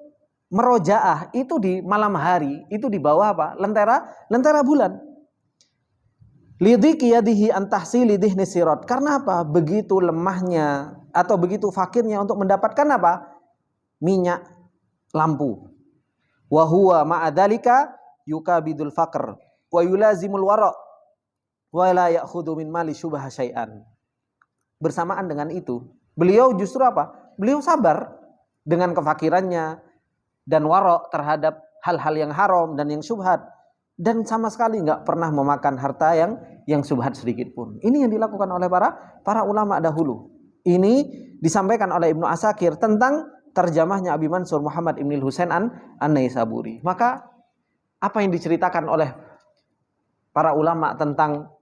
merojaah itu di malam hari, itu di bawah lentera bulan. Lidhiki yadihi an tahsili dihni sirat. Karena apa? Begitu lemahnya atau begitu fakirnya untuk mendapatkan minyak lampu. Wa huwa ma'adzalika yukabidul faqr wa yulazimul wara' wa la ya'khudhu min mali syubha syai'an. Bersamaan dengan itu, beliau justru beliau sabar dengan kefakirannya dan wara' terhadap hal-hal yang haram dan yang syubhat, dan sama sekali enggak pernah memakan harta yang syubhat sedikit pun. Ini yang dilakukan oleh para ulama dahulu. Ini disampaikan oleh Ibnu Asakir tentang terjemahnya Abi Mansur Muhammad ibn Husain An-Naisaburi. Maka apa yang diceritakan oleh para ulama tentang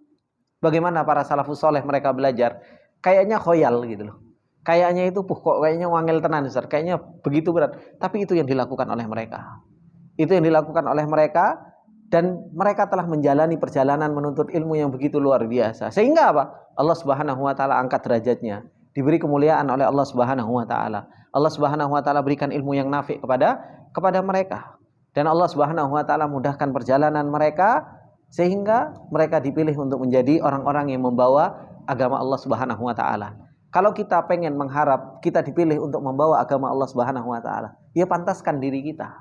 bagaimana para salafus soleh mereka belajar, kayaknya khoyal gitu loh. Kayaknya itu kayaknya wangel tenan Ustaz, kayaknya begitu berat. Tapi itu yang dilakukan oleh mereka. Itu yang dilakukan oleh mereka, dan mereka telah menjalani perjalanan menuntut ilmu yang begitu luar biasa. Sehingga Allah Subhanahu wa taala angkat derajatnya, diberi kemuliaan oleh Allah Subhanahu wa taala. Allah Subhanahu wa taala berikan ilmu yang nafi kepada mereka. Dan Allah Subhanahu wa taala mudahkan perjalanan mereka sehingga mereka dipilih untuk menjadi orang-orang yang membawa agama Allah Subhanahu wa taala. Kalau kita pengen mengharap kita dipilih untuk membawa agama Allah Subhanahu wa taala, ya pantaskan diri kita.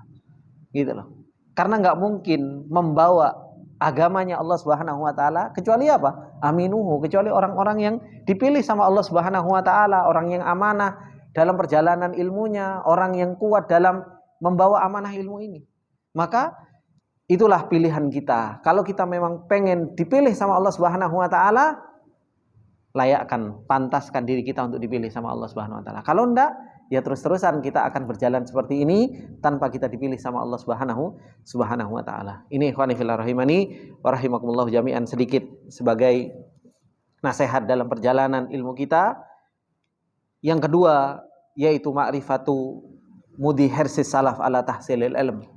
Gitu loh. Karena nggak mungkin membawa agamanya Allah Subhanahu wa taala kecuali apa? Aminuhu, kecuali orang-orang yang dipilih sama Allah Subhanahu wa taala, orang yang amanah dalam perjalanan ilmunya, orang yang kuat dalam membawa amanah ilmu ini. Maka itulah pilihan kita. Kalau kita memang pengen dipilih sama Allah Subhanahu wa taala, layakkan, pantaskan diri kita untuk dipilih sama Allah Subhanahu wa taala. Kalau enggak, ya terus-terusan kita akan berjalan seperti ini tanpa kita dipilih sama Allah Subhanahu wa taala. Ini ikhwani fillah rahimani wa rahimakumullah jami'an, sedikit sebagai nasihat dalam perjalanan ilmu kita. Yang kedua yaitu ma'rifatu mudi hersis salaf ala tahsilil ilm.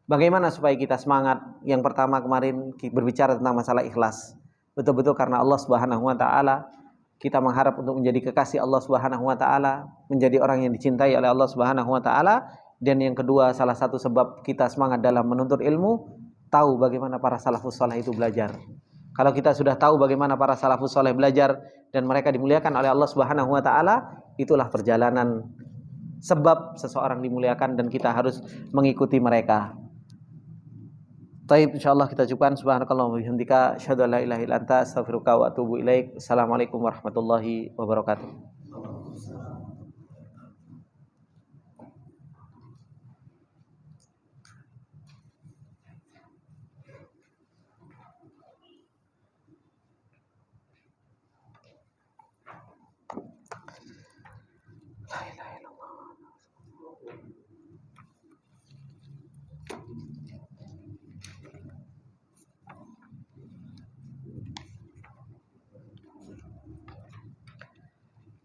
Bagaimana supaya kita semangat? Yang pertama kemarin berbicara tentang masalah ikhlas. Betul-betul karena Allah Subhanahu wa taala, kita mengharap untuk menjadi kekasih Allah Subhanahu wa taala, menjadi orang yang dicintai oleh Allah Subhanahu wa taala. Dan yang kedua, salah satu sebab kita semangat dalam menuntut ilmu, tahu bagaimana para salafus saleh itu belajar. Kalau kita sudah tahu bagaimana para salafus saleh belajar dan mereka dimuliakan oleh Allah Subhanahu wa taala, itulah perjalanan sebab seseorang dimuliakan dan kita harus mengikuti mereka. Taib, insyaallah kita cukupkan. Subhanakallahumma wa bihamdika asyhadu an la ilaha illa anta astaghfiruka wa atubu ilaik. Assalamualaikum warahmatullahi wabarakatuh.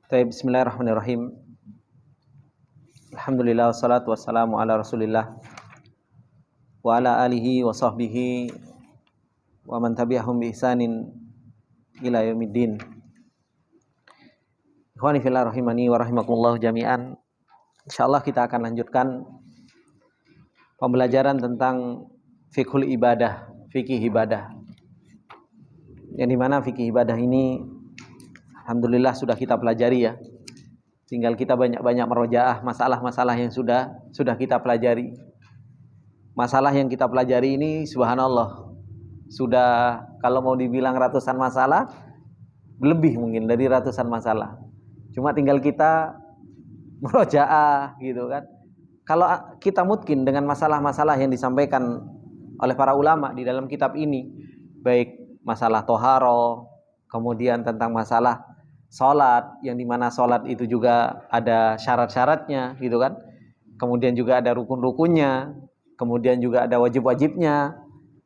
Bismillahirrahmanirrahim. Alhamdulillah wassalatu wassalamu ala Rasulillah wa ala alihi wa sahbihi wa man tabi'ahum bi ihsanin ila yaumiddin. Ikhwani fillah rahimani wa rahimakumullah jami'an. Insyaallah kita akan lanjutkan pembelajaran tentang fiqhul ibadah, fikih ibadah. Yang dimana fikih ibadah ini alhamdulillah sudah kita pelajari ya. Tinggal kita banyak-banyak merojaah masalah-masalah yang sudah kita pelajari. Masalah yang kita pelajari ini subhanallah sudah kalau mau dibilang ratusan masalah, lebih mungkin dari ratusan masalah. Cuma tinggal kita merojaah gitu kan. Kalau kita mungkin dengan masalah-masalah yang disampaikan oleh para ulama di dalam kitab ini, baik masalah toharo, kemudian tentang masalah sholat, yang dimana sholat itu juga ada syarat-syaratnya gitu kan, kemudian juga ada rukun-rukunnya, kemudian juga ada wajib-wajibnya,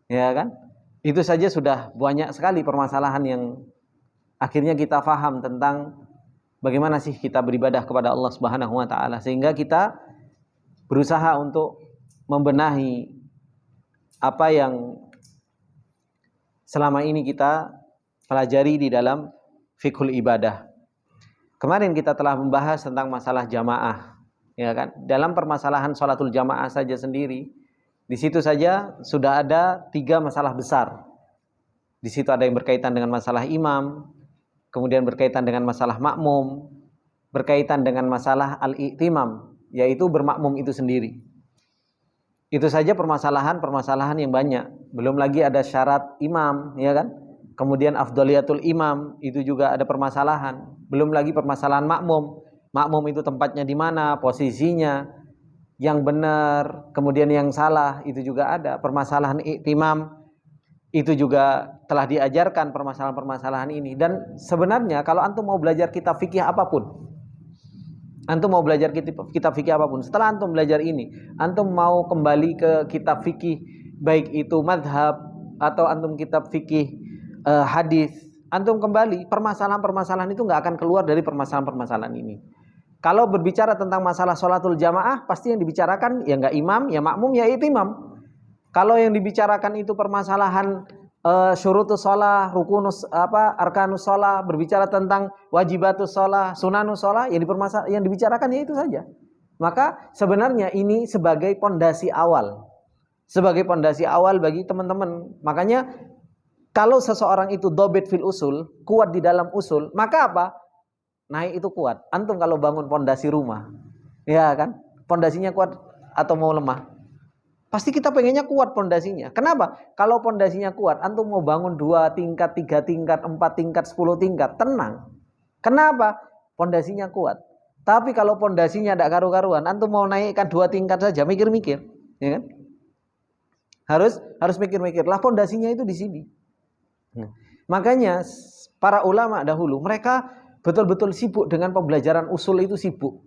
ya kan. Itu saja sudah banyak sekali permasalahan yang akhirnya kita faham tentang bagaimana sih kita beribadah kepada Allah Subhanahu wa taala, sehingga kita berusaha untuk membenahi apa yang selama ini kita pelajari di dalam fiqhul ibadah. Kemarin kita telah membahas tentang masalah jamaah, ya kan? Dalam permasalahan sholatul jamaah saja sendiri, di situ saja sudah ada 3 masalah besar. Di situ ada yang berkaitan dengan masalah imam, kemudian berkaitan dengan masalah makmum, berkaitan dengan masalah al-i'timam, yaitu bermakmum itu sendiri. Itu saja permasalahan yang banyak. Belum lagi ada syarat imam, ya kan? Kemudian afdaliyatul imam, itu juga ada permasalahan. Belum lagi permasalahan makmum. Makmum itu tempatnya di mana, posisinya, yang benar, kemudian yang salah, itu juga ada. Permasalahan i'timam, itu juga telah diajarkan permasalahan-permasalahan ini. Dan sebenarnya kalau antum mau belajar kitab fikih apapun, setelah antum belajar ini, antum mau kembali ke kitab fikih, baik itu madhab atau antum kitab fikih hadis, antum kembali, permasalahan-permasalahan itu nggak akan keluar dari permasalahan-permasalahan ini. Kalau berbicara tentang masalah sholatul jamaah, pasti yang dibicarakan ya nggak imam, ya makmum, ya i'timam. Kalau yang dibicarakan itu permasalahan syurutus sholah, rukunus arkanus sholah, berbicara tentang wajibatus sholah, sunanus sholah, yang dibicarakan ya itu saja. Maka sebenarnya ini sebagai pondasi awal. sebagai pondasi awal bagi teman-teman. Makanya kalau seseorang itu dobit fil usul, kuat di dalam usul, maka apa? Naik itu kuat. Antum kalau bangun pondasi rumah, ya kan? Pondasinya kuat atau mau lemah? Pasti kita pengennya kuat pondasinya. Kenapa? Kalau pondasinya kuat, antum mau bangun 2 tingkat, 3 tingkat, 4 tingkat, 10 tingkat, tenang. Kenapa? Pondasinya kuat. Tapi kalau pondasinya tidak karu-karuan, antum mau naikkan 2 tingkat saja, mikir-mikir, ya kan? Harus mikir-mikir. Lah pondasinya itu di sini. Makanya para ulama dahulu mereka betul-betul sibuk dengan pembelajaran usul, itu sibuk.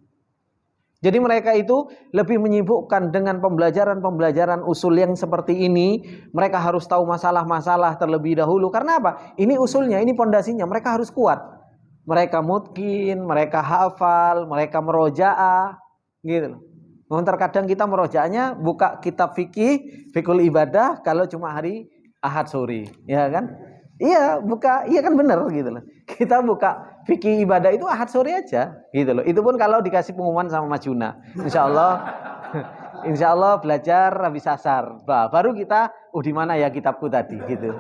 Jadi mereka itu lebih menyibukkan dengan pembelajaran usul yang seperti ini. Mereka harus tahu masalah-masalah terlebih dahulu. Karena apa? Ini usulnya, ini pondasinya. Mereka harus kuat. Mereka mutkin, mereka hafal, mereka merojaah, gitu loh. Terkadang kita merojaahnya buka kitab fikul ibadah kalau cuma hari Ahad sore, ya kan? Iya, iya kan benar gitu loh. Kita buka fikih ibadah itu Ahad sore aja, gitu loh. Itu pun kalau dikasih pengumuman sama Mas Juna. Insya Allah belajar habis asar. Baru kita, di mana ya kitabku tadi, gitu.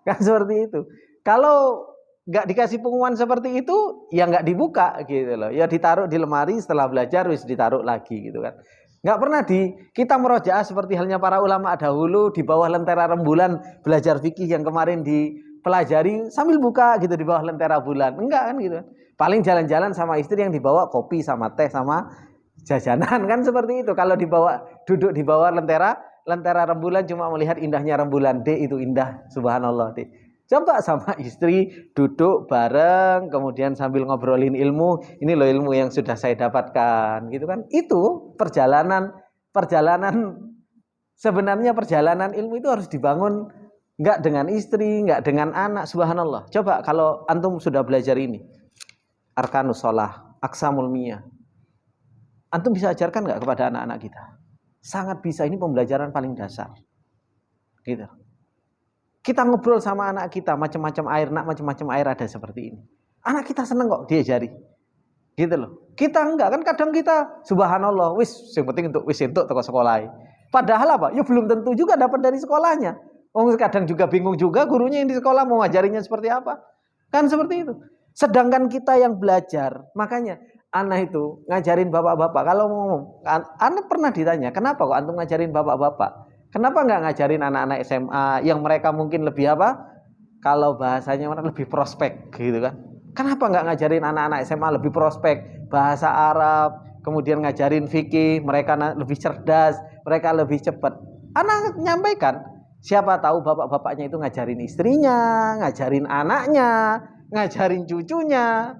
Kan seperti itu. Kalau nggak dikasih pengumuman seperti itu, ya nggak dibuka, gitu loh. Ya ditaruh di lemari, setelah belajar wis ditaruh lagi, gitu kan. Nggak pernah kita merojaah seperti halnya para ulama dahulu di bawah lentera rembulan belajar fikih yang kemarin dipelajari sambil buka gitu di bawah lentera bulan. Enggak kan gitu. Paling jalan-jalan sama istri yang dibawa kopi sama teh sama jajanan kan seperti itu. Kalau duduk di bawah lentera rembulan cuma melihat indahnya rembulan, itu indah, subhanallah. Coba sama istri duduk bareng kemudian sambil ngobrolin ilmu, ini loh ilmu yang sudah saya dapatkan, gitu kan. Itu perjalanan sebenarnya perjalanan ilmu itu harus dibangun enggak dengan istri, enggak dengan anak, subhanallah. Coba kalau antum sudah belajar ini, arkanus shalah, aqsamul miyah. Antum bisa ajarkan enggak kepada anak-anak kita? Sangat bisa, ini pembelajaran paling dasar. Gitu. Kita ngobrol sama anak kita macam-macam air ada seperti ini. Anak kita seneng kok diajari. Gitu loh. Kita enggak kan, kadang kita subhanallah yang penting untuk toko sekolah. Padahal apa? Ya belum tentu juga dapat dari sekolahnya. Kadang juga bingung juga gurunya yang di sekolah mau ngajarinya seperti apa. Kan seperti itu. Sedangkan kita yang belajar, makanya anak itu ngajarin bapak-bapak. Kalau ngomong, anak pernah ditanya, kenapa kok antum ngajarin bapak-bapak? Kenapa nggak ngajarin anak-anak SMA yang mereka mungkin lebih apa? Kalau bahasanya lebih prospek gitu kan? Kenapa nggak ngajarin anak-anak SMA lebih prospek? Bahasa Arab, kemudian ngajarin fikih, mereka lebih cerdas, mereka lebih cepat. Anak nyampaikan, siapa tahu bapak-bapaknya itu ngajarin istrinya, ngajarin anaknya, ngajarin cucunya.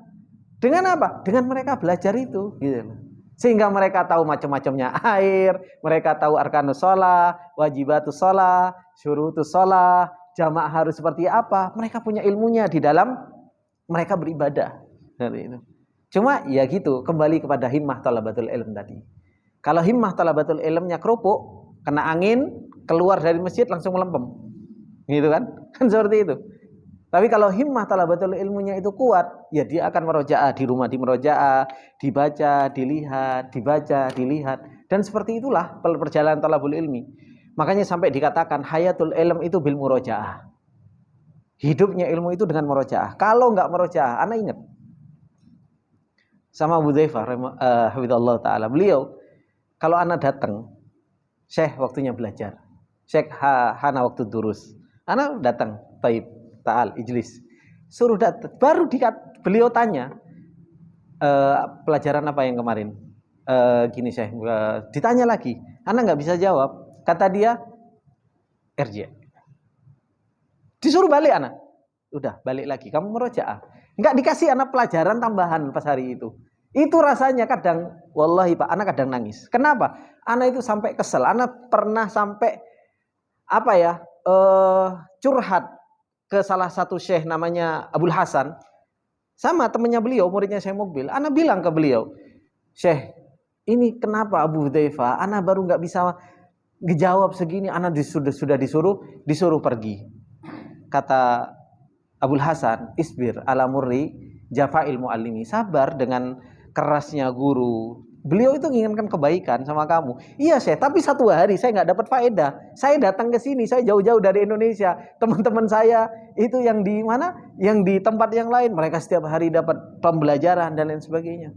Dengan apa? Dengan mereka belajar itu, gitu. Sehingga mereka tahu macam-macamnya air, mereka tahu arkanus shalah, wajibatus shalah, syurutus shalah, jamaah harus seperti apa. Mereka punya ilmunya di dalam mereka beribadah. Itu. Cuma ya gitu, kembali kepada himmah talabatul ilm tadi. Kalau himmah talabatul ilmnya kerupuk, kena angin, keluar dari masjid langsung melempem. Gitu kan? Kan seperti itu. Tapi kalau himmah talabatul ilmunya itu kuat, ya dia akan merojaah di rumah, di merojaah, dibaca, dilihat, dibaca, dilihat. Dan seperti itulah perjalanan talabul ilmi. Makanya sampai dikatakan hayatul ilm itu bil murojaah. Hidupnya ilmu itu dengan merojaah. Kalau enggak merojaah, ana ingat sama Abu Dzaifah hafizallahu taala. Beliau kalau ana datang, Syekh waktunya belajar. Syekh hana waktu durus. Ana datang, taib ta'al ijlis, suruh datang, baru beliau tanya pelajaran apa yang kemarin, gini Syekh, ditanya lagi, anak nggak bisa jawab, kata dia RJ, disuruh balik anak, udah balik lagi, kamu merojaah, nggak dikasih anak pelajaran tambahan pas hari itu rasanya kadang, wallahi Pak, anak kadang nangis. Kenapa? Anak itu sampai kesel, anak pernah sampai apa ya, curhat ke salah satu syekh namanya Abul Hasan, sama temannya beliau, muridnya Syekh Mukbil. Ana bilang ke beliau, Syekh, ini kenapa Abu Dzaifah? Ana baru nggak bisa ngejawab segini. Ana sudah disuruh pergi. Kata Abul Hasan, isbir ala murri jafa'il muallimi. Sabar dengan kerasnya guru, beliau itu menginginkan kebaikan sama kamu. Iya Syekh, tapi satu hari saya nggak dapat faedah. Saya datang ke sini, saya jauh-jauh dari Indonesia. Teman-teman saya itu yang di mana? Yang di tempat yang lain, mereka setiap hari dapat pembelajaran dan lain sebagainya.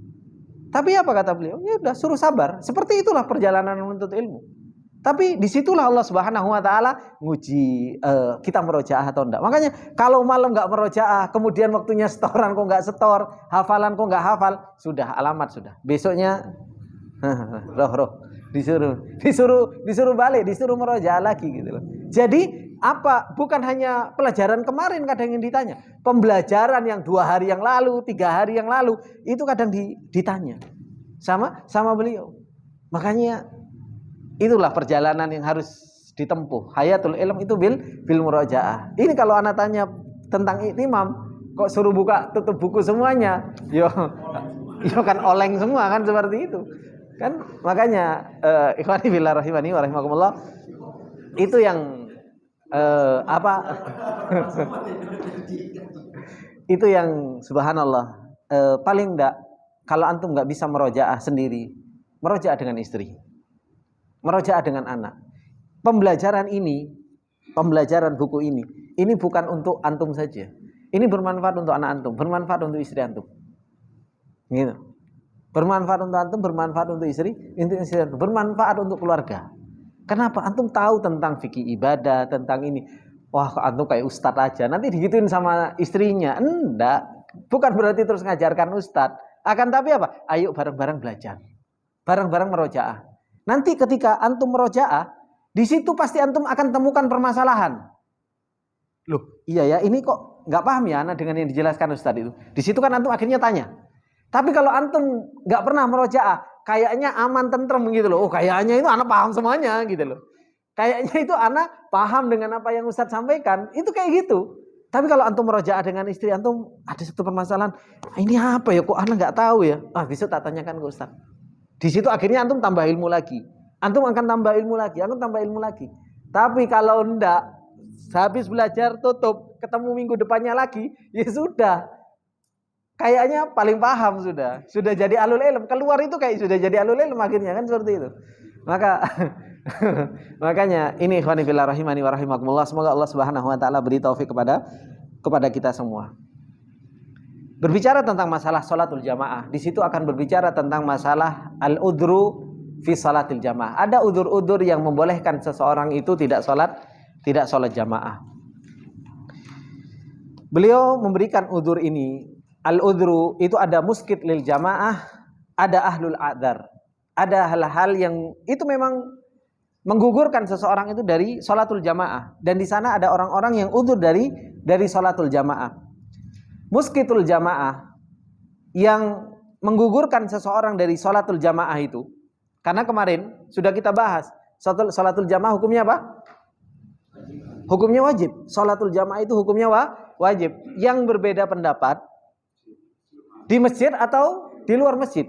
Tapi apa kata beliau? Ya udah, suruh sabar. Seperti itulah perjalanan menuntut ilmu. Tapi disitulah Allah Subhanahu Wa Taala nguji kita merojaah atau enggak. Makanya kalau malam nggak merojaah, kemudian waktunya setoran kok nggak setor, hafalan kok nggak hafal, sudah alamat sudah. Besoknya roh disuruh balik, disuruh merojaah lagi gitu loh. Jadi apa? Bukan hanya pelajaran kemarin kadang yang ditanya, pembelajaran yang 2 hari yang lalu, 3 hari yang lalu itu kadang ditanya sama beliau. Makanya itulah perjalanan yang harus ditempuh. Hayatul ilm itu bil murojaah. Ini kalau anak tanya tentang iktimam, kok suruh buka tutup buku semuanya? Yo kan oleng semua kan seperti itu. Kan makanya ikhwani fillah rahimani wa rahimakumullah, itu yang itu yang subhanallah, paling enggak kalau antum enggak bisa merojaah sendiri, merojaah dengan istri. Merojaah dengan anak. Pembelajaran buku ini bukan untuk antum saja. Ini bermanfaat untuk anak antum, bermanfaat untuk istri antum. Gitu. Bermanfaat untuk antum, bermanfaat untuk istri antum, bermanfaat untuk keluarga. Kenapa? Antum tahu tentang fikih ibadah, tentang ini. Wah, antum kayak ustadz aja. Nanti digituin sama istrinya. Enggak. Bukan berarti terus ngajarkan ustadz. Akan tapi apa? Ayo bareng-bareng belajar. Bareng-bareng merojaah. Nanti ketika antum merojaah, di situ pasti antum akan temukan permasalahan. Loh, iya ya, ini kok nggak paham ya anak dengan yang dijelaskan Ustadz itu. Di situ kan antum akhirnya tanya. Tapi kalau antum nggak pernah merojaah, kayaknya aman tentrem gitu loh. Oh, kayaknya itu anak paham semuanya gitu loh. Kayaknya itu anak paham dengan apa yang Ustadz sampaikan. Itu kayak gitu. Tapi kalau antum merojaah dengan istri antum, ada satu permasalahan. Ini apa ya? Kok anak nggak tahu ya? Besok tak tanyakan ke Ustadz. Di situ akhirnya antum tambah ilmu lagi. Antum akan tambah ilmu lagi, antum tambah ilmu lagi. Tapi kalau enggak, habis belajar tutup, ketemu minggu depannya lagi, ya sudah. Kayaknya paling paham sudah. Sudah jadi alul ilm. Keluar itu kayak sudah jadi alul ilm akhirnya kan seperti itu. Makanya ini ikhwani fillah rahimani wa rahimakumullah, semoga Allah Subhanahu wa taala beri taufik kepada kita semua. Berbicara tentang masalah sholatul jamaah, di situ akan berbicara tentang masalah al-udhru fi sholatil jamaah. Ada udzur-udzur yang membolehkan seseorang itu tidak sholat jamaah. Beliau memberikan udzur ini. Al-udhru itu ada muskit lil jamaah, ada ahlul a'dzar. Ada hal-hal yang itu memang menggugurkan seseorang itu dari sholatul jamaah. Dan di sana ada orang-orang yang udzur dari sholatul jamaah. Muskitul jamaah yang menggugurkan seseorang dari sholatul jamaah itu, karena kemarin sudah kita bahas sholatul jamaah hukumnya apa? Hukumnya wajib. Sholatul jamaah itu hukumnya wajib. Yang berbeda pendapat di masjid atau di luar masjid,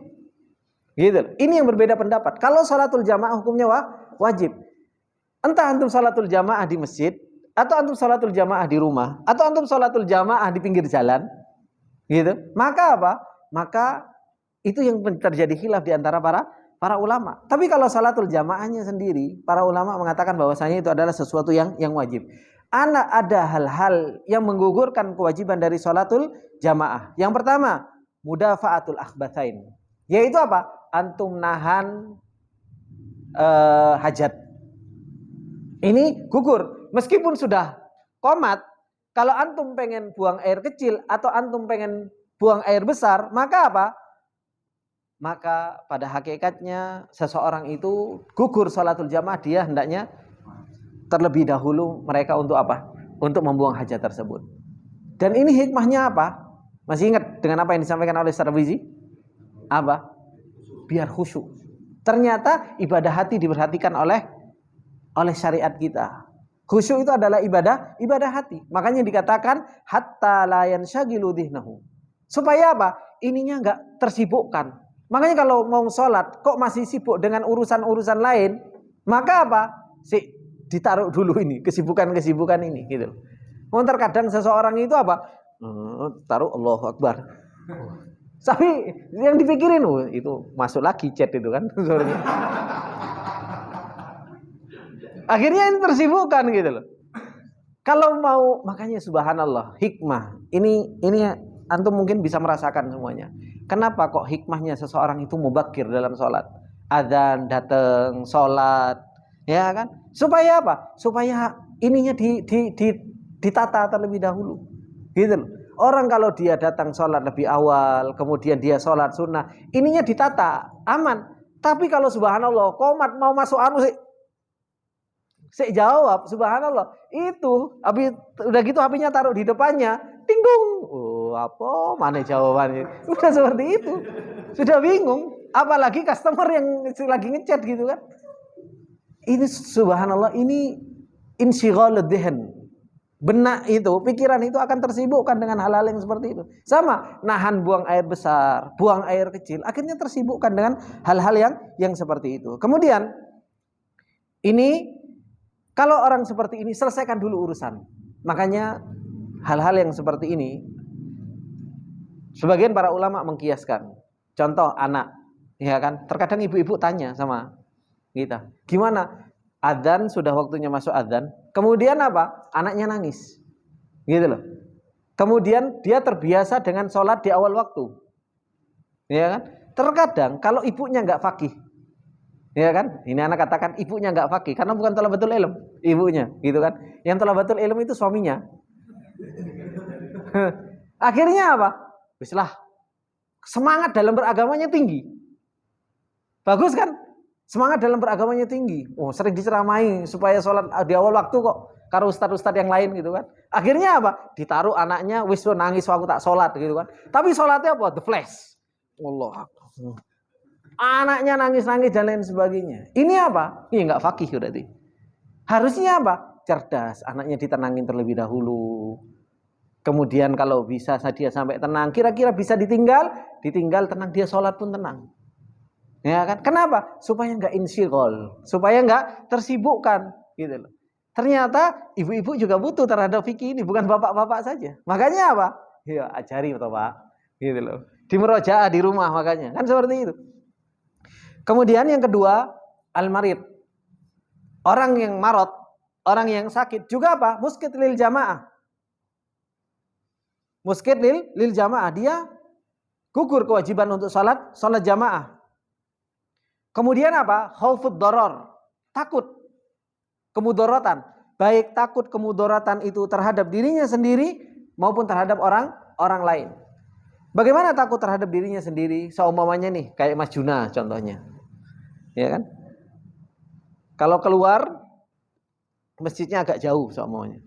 gitu. Ini yang berbeda pendapat. Kalau sholatul jamaah hukumnya wajib. Entah antum sholatul jamaah di masjid, atau antum sholatul jamaah di rumah, atau antum sholatul jamaah di pinggir jalan, gitu. Maka apa? Maka itu yang terjadi khilaf di antara para ulama. Tapi kalau sholatul jamaahnya sendiri, para ulama mengatakan bahwasanya itu adalah sesuatu yang wajib. Ada hal-hal yang menggugurkan kewajiban dari sholatul jamaah. Yang pertama, mudafa'atul akhbathain. Yaitu apa? Antum nahan hajat. Ini gugur. Meskipun sudah qomat, kalau antum pengen buang air kecil atau antum pengen buang air besar, maka apa? Maka pada hakikatnya seseorang itu gugur sholatul jamaah, dia hendaknya terlebih dahulu mereka untuk apa? Untuk membuang hajat tersebut. Dan ini hikmahnya apa? Masih ingat dengan apa yang disampaikan oleh Ustaz Rizi? Apa? Biar khusyuk. Ternyata ibadah hati diperhatikan oleh syariat kita. Khusyuk itu adalah ibadah hati. Makanya dikatakan hatta la yanshagilu dhihnahu. Supaya apa? Ininya enggak tersibukkan. Makanya kalau mau sholat kok masih sibuk dengan urusan-urusan lain, maka apa? Ditaruh dulu ini, kesibukan-kesibukan ini gitu. Terkadang seseorang itu apa? Taruh Allahu Akbar. Tapi yang dipikirin, itu masuk lagi chat itu kan. Akhirnya ini tersibukkan gitu loh. Kalau mau, makanya subhanallah, hikmah. Ini antum mungkin bisa merasakan semuanya. Kenapa kok hikmahnya seseorang itu mubakir dalam sholat? Adzan datang, sholat, ya kan? Supaya apa? Supaya ininya ditata terlebih dahulu. Gitu loh. Orang kalau dia datang sholat lebih awal, kemudian dia sholat sunnah, ininya ditata, aman. Tapi kalau subhanallah, komat mau masuk sih, saya jawab, subhanallah, itu habis udah gitu HP-nya taruh di depannya, tinggung. Oh, apa mana jawabannya? Udah seperti itu. Sudah bingung, apalagi customer yang lagi ngechat gitu kan. Ini subhanallah, ini insyighalud dzihn. Benak itu, pikiran itu akan tersibukkan dengan hal-hal yang seperti itu. Sama, nahan buang air besar, buang air kecil, akhirnya tersibukkan dengan hal-hal yang seperti itu. Kemudian ini kalau orang seperti ini, selesaikan dulu urusan. Makanya hal-hal yang seperti ini, sebagian para ulama mengkiaskan. Contoh anak, ya kan? Terkadang ibu-ibu tanya sama kita, gimana? Adzan, sudah waktunya masuk adzan. Kemudian apa? Anaknya nangis. Gitu loh. Kemudian dia terbiasa dengan sholat di awal waktu. Ya kan? Terkadang kalau ibunya nggak faqih, ya kan? Ini anak katakan ibunya nggak faqih karena bukan thalabatul ilm, ibunya, gitu kan? Yang thalabatul ilm itu suaminya. Akhirnya apa? Bislah, semangat dalam beragamanya tinggi. Bagus kan? Semangat dalam beragamanya tinggi. Oh, sering diceramai supaya sholat di awal waktu kok. Karo ustad-ustad yang lain gitu kan. Akhirnya apa? Ditaruh anaknya, wis nangis waktu tak sholat gitu kan. Tapi sholatnya apa? The flash. Allah. Anaknya nangis-nangis dan lain sebagainya. Ini apa? Ini nggak faqih berarti. Harusnya apa? Cerdas. Anaknya ditenangin terlebih dahulu. Kemudian kalau bisa dia sampai tenang, kira-kira bisa ditinggal tenang, dia sholat pun tenang. Ya kan? Kenapa? Supaya nggak insyghal, supaya nggak tersibukkan, gitu loh. Ternyata ibu-ibu juga butuh terhadap fikih ini, bukan bapak-bapak saja. Makanya apa? Ya ajari toh Pak, gitu loh. Di murojaah di rumah makanya, kan seperti itu. Kemudian yang kedua, al-marid. Orang yang marad, orang yang sakit juga apa? Muskit lil jamaah. Muskit lil jamaah, dia gugur kewajiban untuk salat jamaah. Kemudian apa? Khaufud doror, takut kemudorotan. Baik takut kemudorotan itu terhadap dirinya sendiri maupun terhadap orang lain. Bagaimana takut terhadap dirinya sendiri? Seumpamanya nih, kayak Mas Juna contohnya. Ya kan? Kalau keluar masjidnya agak jauh seumpamanya.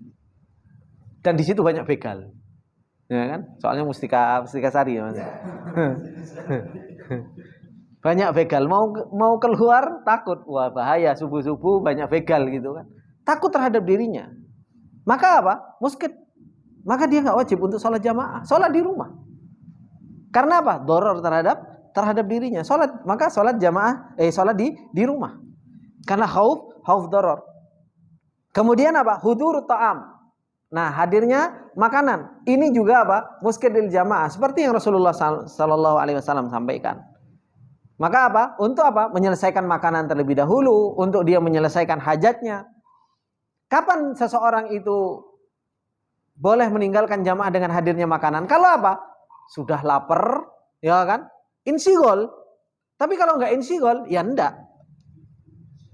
Dan di situ banyak begal. Ya kan? Soalnya Mustika Sari ya, Mas. Banyak begal, mau keluar takut, wah bahaya subuh-subuh banyak begal gitu kan. Takut terhadap dirinya. Maka apa? Muskit. Maka dia nggak wajib untuk sholat jamaah, sholat di rumah. Karena apa? Doror terhadap dirinya. Maka sholat jamaah, sholat di rumah. Karena khauf doror. Kemudian apa? Hudurut ta'am. Nah, hadirnya makanan. Ini juga apa? Muskit lil jamaah. Seperti yang Rasulullah SAW sampaikan. Maka apa? Untuk apa? Menyelesaikan makanan terlebih dahulu, untuk dia menyelesaikan hajatnya. Kapan seseorang itu boleh meninggalkan jamaah dengan hadirnya makanan? Kalau apa? Sudah lapar, ya kan? Insyghal. Tapi kalau enggak insyghal, ya enggak.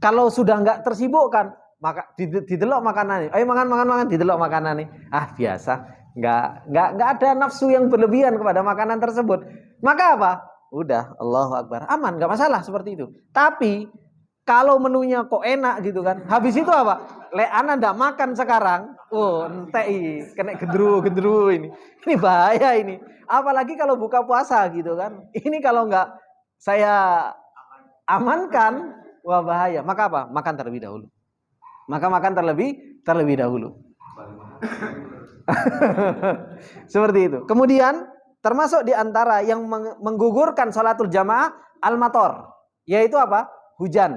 Kalau sudah enggak tersibukkan, maka didelok makanan. Ayo makan, didelok makanan nih. Ah, biasa. Enggak ada nafsu yang berlebihan kepada makanan tersebut. Maka apa? Udah, Allahu Akbar, aman, nggak masalah seperti itu. Tapi kalau menunya kok enak gitu kan, habis itu apa? Ana ndak makan sekarang, entei, kena gendru ini bahaya ini. Apalagi kalau buka puasa gitu kan, ini kalau nggak saya amankan, wah bahaya. Maka apa? Makan terlebih dahulu. Maka makan terlebih dahulu. Seperti itu. Kemudian termasuk di antara yang menggugurkan sholatul jamaah al-mator, yaitu apa? Hujan.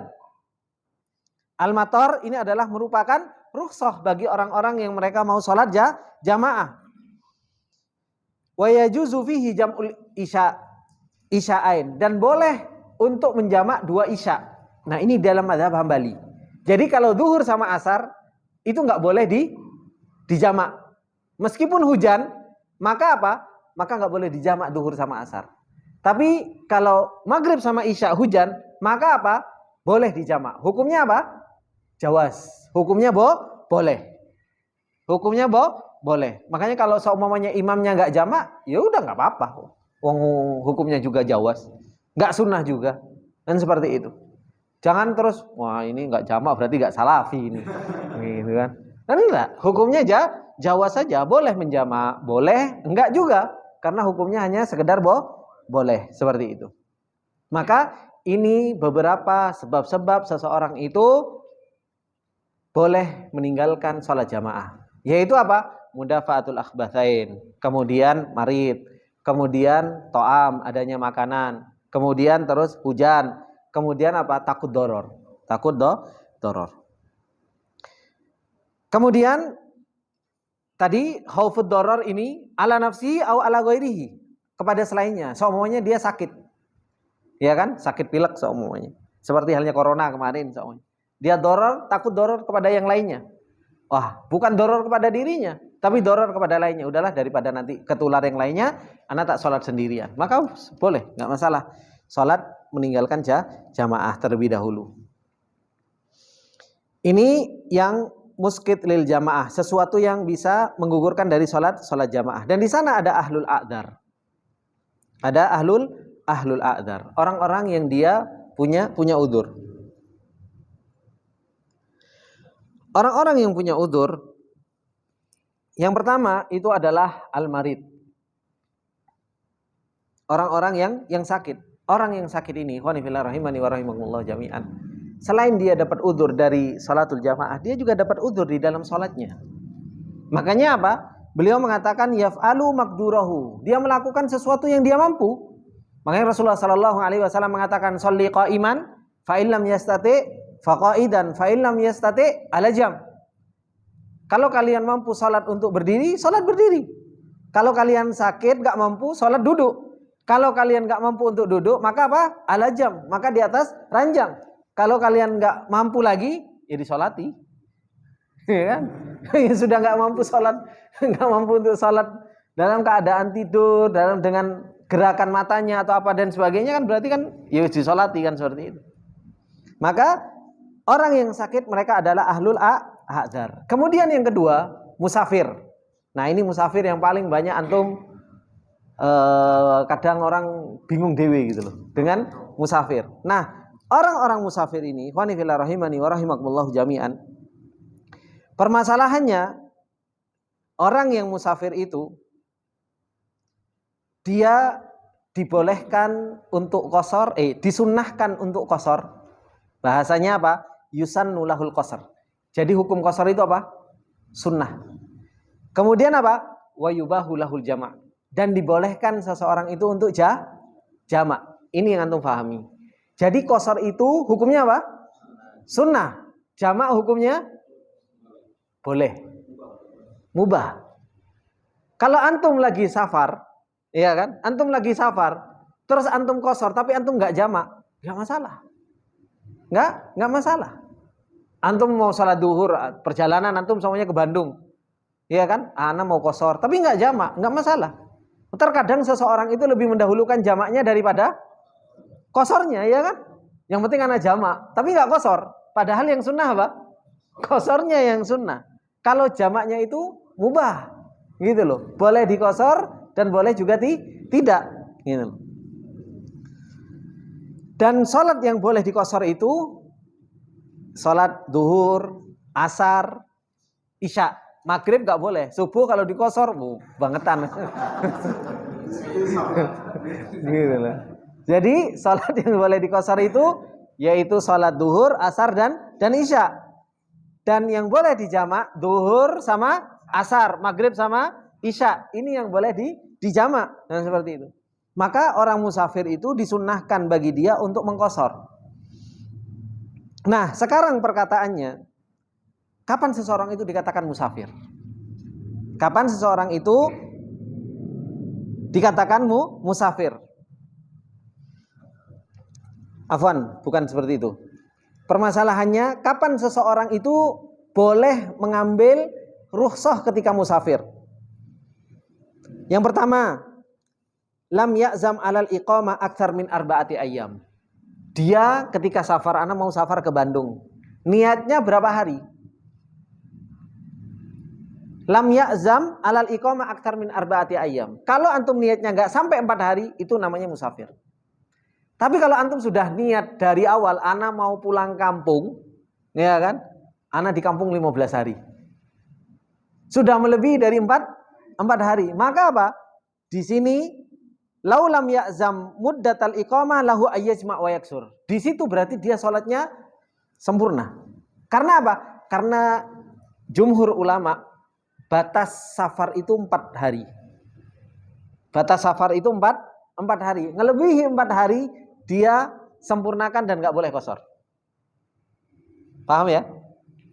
Al-mator ini adalah merupakan rukhsah bagi orang-orang yang mereka mau sholat jamaah. Wa yajuzu fihi jam'ul isya. isya'ain, dan boleh untuk menjamak 2 isya. Nah, ini dalam mazhab Hambali. Jadi kalau zuhur sama asar itu nggak boleh dijamak. Meskipun hujan, maka apa? Maka nggak boleh dijamak zuhur sama asar. Tapi kalau maghrib sama isya hujan, maka apa? Boleh dijamak. Hukumnya apa? Jawaz. Hukumnya boleh. Hukumnya boleh. Makanya kalau seumpamanya imamnya nggak jamak, ya udah nggak apa-apa. Wong hukumnya juga jawaz, nggak sunnah juga, dan seperti itu. Jangan terus, wah ini nggak jamak berarti nggak salafi ini, gitu kan? Dan enggak, hukumnya jawaz saja, boleh menjamak, boleh, enggak juga, karena hukumnya hanya sekedar boleh, seperti itu. Maka ini beberapa sebab-sebab seseorang itu boleh meninggalkan sholat jamaah. Yaitu apa? Mudafa'atul akhbatsain, kemudian marid, kemudian to'am, adanya makanan, kemudian terus hujan, kemudian apa? Takut doror. Doror. Kemudian tadi khaufud doror ini ala nafsi au ala ghairihi, kepada selainnya. Seumumnya dia sakit. Ya kan? Sakit pilek seumumnya. Seperti halnya corona kemarin seumumnya. Dia doror, takut doror kepada yang lainnya. Wah, bukan doror kepada dirinya, tapi doror kepada lainnya. Udahlah, daripada nanti ketular yang lainnya, anak tak sholat sendirian. Maka boleh, nggak masalah. Sholat meninggalkan jamaah terlebih dahulu. Ini yang muskit lil jamaah, sesuatu yang bisa menggugurkan dari sholat jamaah. Dan di sana ada ahlul a'dzar. Ada ahlul a'dzar. Orang-orang yang dia punya udzur. Orang-orang yang punya udzur, yang pertama itu adalah al-marid. Orang-orang yang sakit. Orang yang sakit ini, ikhwani fillah rahimani wa rahimakumullah jami'an. Selain dia dapat udzur dari salatul jamaah, dia juga dapat udzur di dalam salatnya. Makanya apa? Beliau mengatakan yaf'alu maqdurahu. Dia melakukan sesuatu yang dia mampu. Makanya Rasulullah sallallahu alaihi wasallam mengatakan sholli qa'iman fa illam yastati faqaidan fa illam yastati ala jam. Kalau kalian mampu salat untuk berdiri, salat berdiri. Kalau kalian sakit enggak mampu, salat duduk. Kalau kalian enggak mampu untuk duduk, maka apa? Ala jam, maka di atas ranjang. Kalau kalian enggak mampu lagi, ya disolati. Ya kan? Ya sudah enggak mampu salat, enggak mampu untuk salat dalam keadaan tidur, dengan gerakan matanya atau apa dan sebagainya, kan berarti kan ya disolati kan, seperti itu. Maka orang yang sakit mereka adalah ahlul a'dzar. Kemudian yang kedua, musafir. Nah, ini musafir yang paling banyak antum kadang orang bingung dewe gitu loh dengan musafir. Nah, orang-orang musafir ini, ikhwani fillah rahimani wa rahimakumullah jami'an. Permasalahannya, orang yang musafir itu dia dibolehkan untuk qashar, disunnahkan untuk qashar. Bahasanya apa? Yusannu lahul qashar. Jadi hukum qashar itu apa? Sunnah. Kemudian apa? Wa yubahu lahul jama'. Dan dibolehkan seseorang itu untuk jamak. Ini yang antum pahami. Jadi qashar itu hukumnya apa? Sunnah. Jamak hukumnya boleh. Mubah. Kalau antum lagi safar, iya kan? Antum lagi safar, terus antum qashar tapi antum enggak jamak, enggak masalah. Enggak masalah. Antum mau salat duhur, perjalanan antum semuanya ke Bandung. Iya kan? Ana mau qashar, tapi enggak jamak, enggak masalah. Terkadang seseorang itu lebih mendahulukan jamaknya daripada qasharnya, ya kan? Yang penting ana jamak, tapi enggak qashar. Padahal yang sunnah apa? Qasharnya yang sunnah. Kalau jamaknya itu mubah. Gitu loh. Boleh di qashar dan boleh juga tidak, gitu. Dan salat yang boleh di qashar itu salat duhur, asar, isya. Maghrib enggak boleh. Subuh kalau di qashar bangetan. Gitu loh. Jadi salat yang boleh di qashar itu yaitu salat duhur, asar dan isya. Dan yang boleh dijamak duhur sama asar, maghrib sama isya. Ini yang boleh dijamak, dan seperti itu. Maka orang musafir itu disunnahkan bagi dia untuk mengqashar. Nah, sekarang perkataannya, kapan seseorang itu dikatakan musafir? Kapan seseorang itu dikatakan musafir? Afwan, bukan seperti itu. Permasalahannya kapan seseorang itu boleh mengambil rukhsah ketika musafir. Yang pertama, lam ya'zam 'alal iqamah aktsar min arba'ati ayyam. Dia ketika safar, ana mau safar ke Bandung. Niatnya berapa hari? Lam ya'zam 'alal iqamah aktsar min arba'ati ayyam. Kalau antum niatnya enggak sampai 4 hari, itu namanya musafir. Tapi kalau antum sudah niat dari awal, ana mau pulang kampung, ya kan? Ana di kampung 15 hari. Sudah melebihi dari 4 hari. Maka apa? Di sini laulam ya'zam muddatal iqamah lahu ayyajma' wa yaksur. Di situ berarti dia sholatnya sempurna. Karena apa? Karena jumhur ulama batas safar itu 4 hari. Batas safar itu 4 hari. Ngelebihi 4 hari dia sempurnakan dan nggak boleh qashar. Paham ya?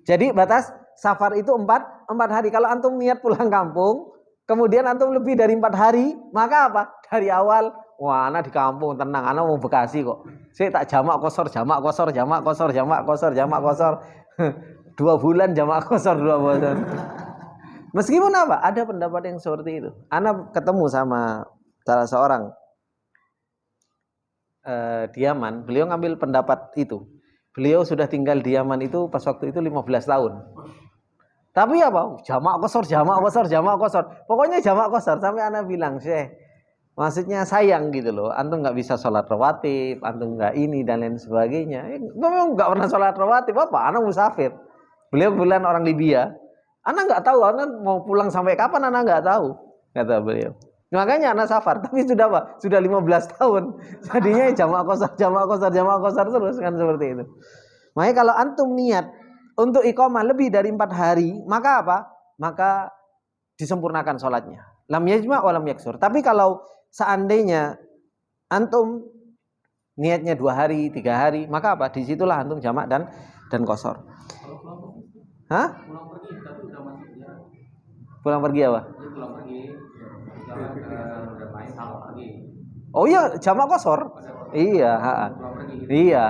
Jadi batas safar itu 4 hari. Kalau antum niat pulang kampung, kemudian antum lebih dari 4 hari, maka apa? Dari awal, wah anak di kampung tenang, anak mau Bekasi kok. Saya tak jamak qashar. 2 bulan jamak qashar 2 bulan. Meskipun apa? Ada pendapat yang seperti itu. Anak ketemu sama salah seorang di Yaman, beliau ngambil pendapat itu. Beliau sudah tinggal di Yaman itu pas waktu itu 15 tahun. Tapi apa? Jamak qashar. Pokoknya jamak qashar sampai anak bilang, "Syekh, maksudnya sayang gitu loh. Antum enggak bisa sholat rawatib, antum enggak ini dan lain sebagainya." Memang enggak pernah sholat rawatib apa? Anak musafir. Beliau kebetulan orang Libya. Anak enggak tahu, anak mau pulang sampai kapan anak enggak tahu, kata beliau. Makanya anak safar, tapi sudah apa? Sudah 15 tahun. Jadinya jamak qashar terus kan seperti itu. Makanya kalau antum niat untuk iqamah lebih dari 4 hari, maka apa? Maka disempurnakan sholatnya. Lam yajma' wa lam yaksur. Tapi kalau seandainya antum niatnya 2 hari, 3 hari, maka apa? Disitulah antum jamak dan qashar. Hah? Pulang pergi apa? Oh iya, jamak qashar. Iya, iya.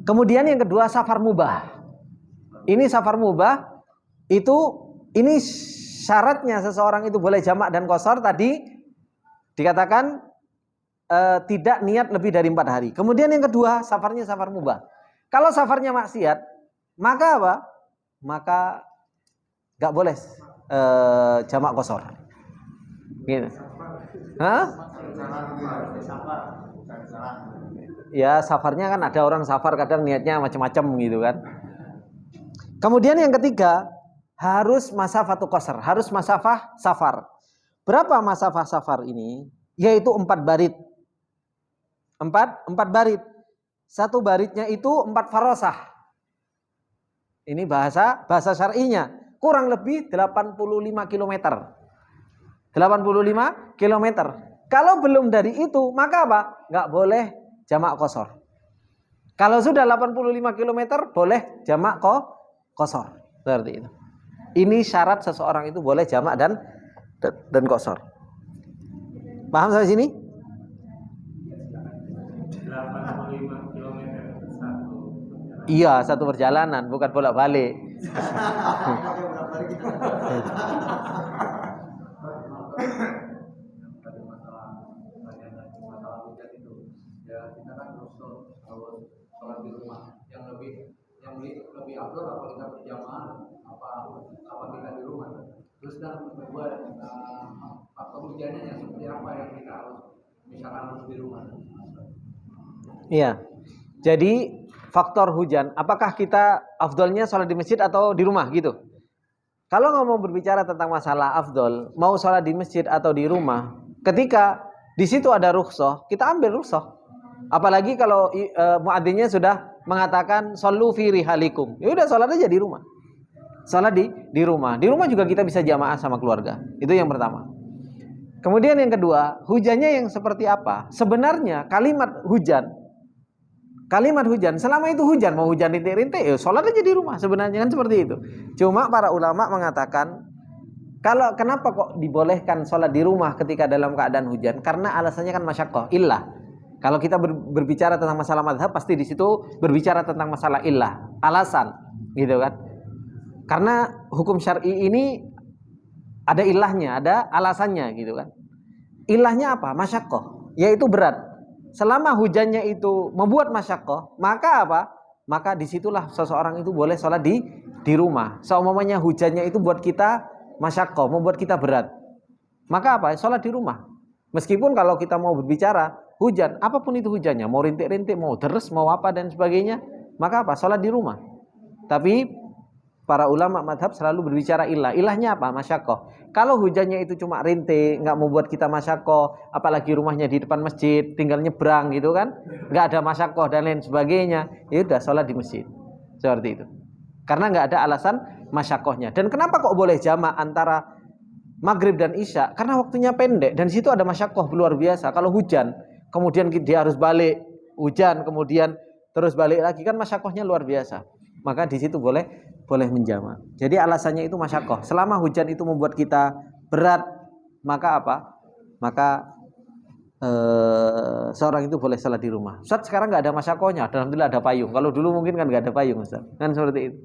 Kemudian yang kedua safar mubah. Ini safar mubah itu ini syaratnya seseorang itu boleh jamak dan qashar tadi dikatakan tidak niat lebih dari 4 hari. Kemudian yang kedua safarnya safar mubah. Kalau safarnya maksiat, maka apa? Maka enggak boleh jamak qashar. Gitu. Hah? Ya safarnya kan ada orang safar kadang niatnya macam-macam gitu kan. Kemudian yang ketiga harus masafatu qashar, harus masafah safar. Berapa masafah safar ini? Yaitu 4 barit. 4 barit. 1 baritnya itu 4 farosah. Ini bahasa syar'inya. Kurang lebih 85 km. 85 km. Kalau belum dari itu, maka apa? Enggak boleh jamak qashar. Kalau sudah 85 km, boleh jamak qashar. Seperti itu. Ini syarat seseorang itu boleh jamak dan qashar. Paham sampai sini?
85 km.
Iya, 1 perjalanan, bukan bolak-balik.
Masalah hujan itu ya kita kan harus sholat di rumah yang lebih afdol apa kita berjamaah apa kita di rumah. Terus dan kedua faktor hujannya yang seperti apa yang kita harus misalkan harus di rumah.
Iya. Jadi faktor hujan, apakah kita afdolnya sholat di masjid atau di rumah gitu? Kalau nggak mau berbicara tentang masalah afdol, mau sholat di masjid atau di rumah, ketika di situ ada rukhsah, kita ambil rukhsah. Apalagi kalau muadzinnya sudah mengatakan shollu fi rihalikum, ya udah sholat aja di rumah. Sholat di rumah. Di rumah juga kita bisa jamaah sama keluarga. Itu yang pertama. Kemudian yang kedua, hujannya yang seperti apa? Sebenarnya kalimat hujan, selama itu hujan, mau hujan rintik-rintik, ya sholat aja di rumah. Sebenarnya kan seperti itu. Cuma para ulama mengatakan, kenapa kok dibolehkan sholat di rumah ketika dalam keadaan hujan? Karena alasannya kan masyaqqah, illah. Kalau kita berbicara tentang masalah mazhab, pasti di situ berbicara tentang masalah illah, alasan, gitu kan? Karena hukum syar'i ini ada ilahnya, ada alasannya, gitu kan? Ilahnya apa? Masyaqqah, yaitu berat. Selama hujannya itu membuat masyaqqah, maka apa? Maka disitulah seseorang itu boleh sholat di rumah. Seumpamanya hujannya itu buat kita masyaqqah, membuat kita berat, maka apa? Sholat di rumah. Meskipun kalau kita mau berbicara hujan, apapun itu hujannya, mau rintik-rintik, mau deres, mau apa dan sebagainya, maka apa? Sholat di rumah. Tapi para ulama madhab selalu berbicara ilah. Ilahnya apa? Masyaqqah. Kalau hujannya itu cuma rintik, nggak membuat kita masyaqqah, apalagi rumahnya di depan masjid, tinggal nyebrang gitu kan, nggak ada masyaqqah dan lain sebagainya, ya udah sholat di masjid. Seperti itu. Karena nggak ada alasan masyaqqahnya. Dan kenapa kok boleh jamak antara maghrib dan isya? Karena waktunya pendek dan situ ada masyaqqah luar biasa. Kalau hujan, kemudian dia harus balik, hujan, kemudian terus balik lagi, kan masyaqqahnya luar biasa. Maka di situ boleh menjamak. Jadi alasannya itu masyaqqah. Selama hujan itu membuat kita berat, maka apa? Maka seorang itu boleh salat di rumah. Ustaz, sekarang nggak ada masyaqqahnya, alhamdulillah ada payung. Kalau dulu mungkin kan nggak ada payung, Ustaz. Kan seperti itu.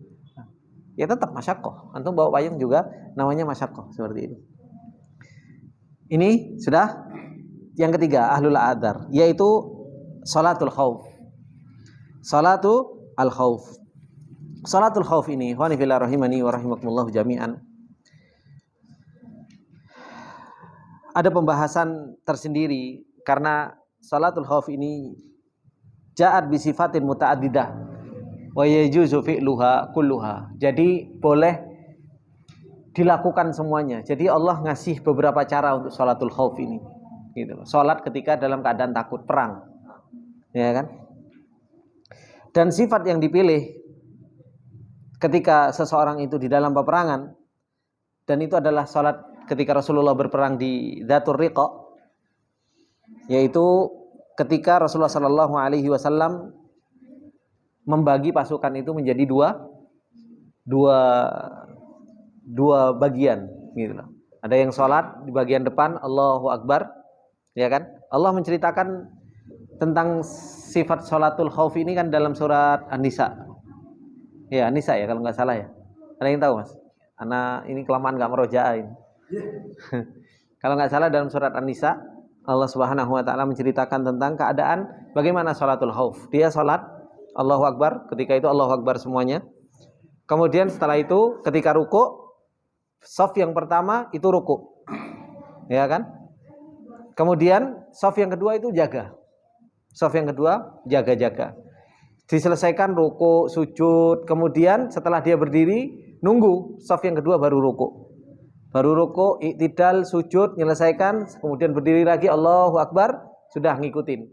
Ya tetap masyaqqah. Antum bawa payung juga namanya masyaqqah, seperti itu. Ini sudah yang ketiga, ahlul adzar, yaitu salatul khauf. Salatul khauf. Salatul khauf ini, ikhwani fillah rahimani wa rahimakumullah jami'an, ada pembahasan tersendiri karena salatul khauf ini ja'at bi sifatin muta'addidah wa yajuzu fi'luha kulluha. Jadi boleh dilakukan semuanya. Jadi Allah ngasih beberapa cara untuk salatul khauf ini. Gitu. Salat ketika dalam keadaan takut perang. Ya kan? Dan sifat yang dipilih ketika seseorang itu di dalam peperangan, dan itu adalah salat ketika Rasulullah berperang di Dzatur Riqa, yaitu ketika Rasulullah sallallahu alaihi wasallam membagi pasukan itu menjadi dua bagian gitu loh. Ada yang sholat di bagian depan, Allahu Akbar, ya kan? Allah menceritakan tentang sifat sholatul khauf ini kan dalam surat An-Nisa. Ya, An-Nisa ya kalau nggak salah ya. Ada yang tahu, Mas? Ana ini kelamaan nggak merojaain. Kalau nggak salah dalam surat An-Nisa, Allah Subhanahu wa taala menceritakan tentang keadaan bagaimana sholatul khauf. Dia sholat Allahu Akbar, ketika itu Allahu Akbar semuanya. Kemudian setelah itu ketika ruku, shaf yang pertama itu ruku. Ya kan? Kemudian shaf yang kedua itu jaga. Shaf yang kedua jaga-jaga. Diselesaikan ruku, sujud, kemudian setelah dia berdiri nunggu shaf yang kedua baru ruku. Baru ruku, i'tidal, sujud, menyelesaikan, kemudian berdiri lagi Allahu Akbar, sudah ngikutin.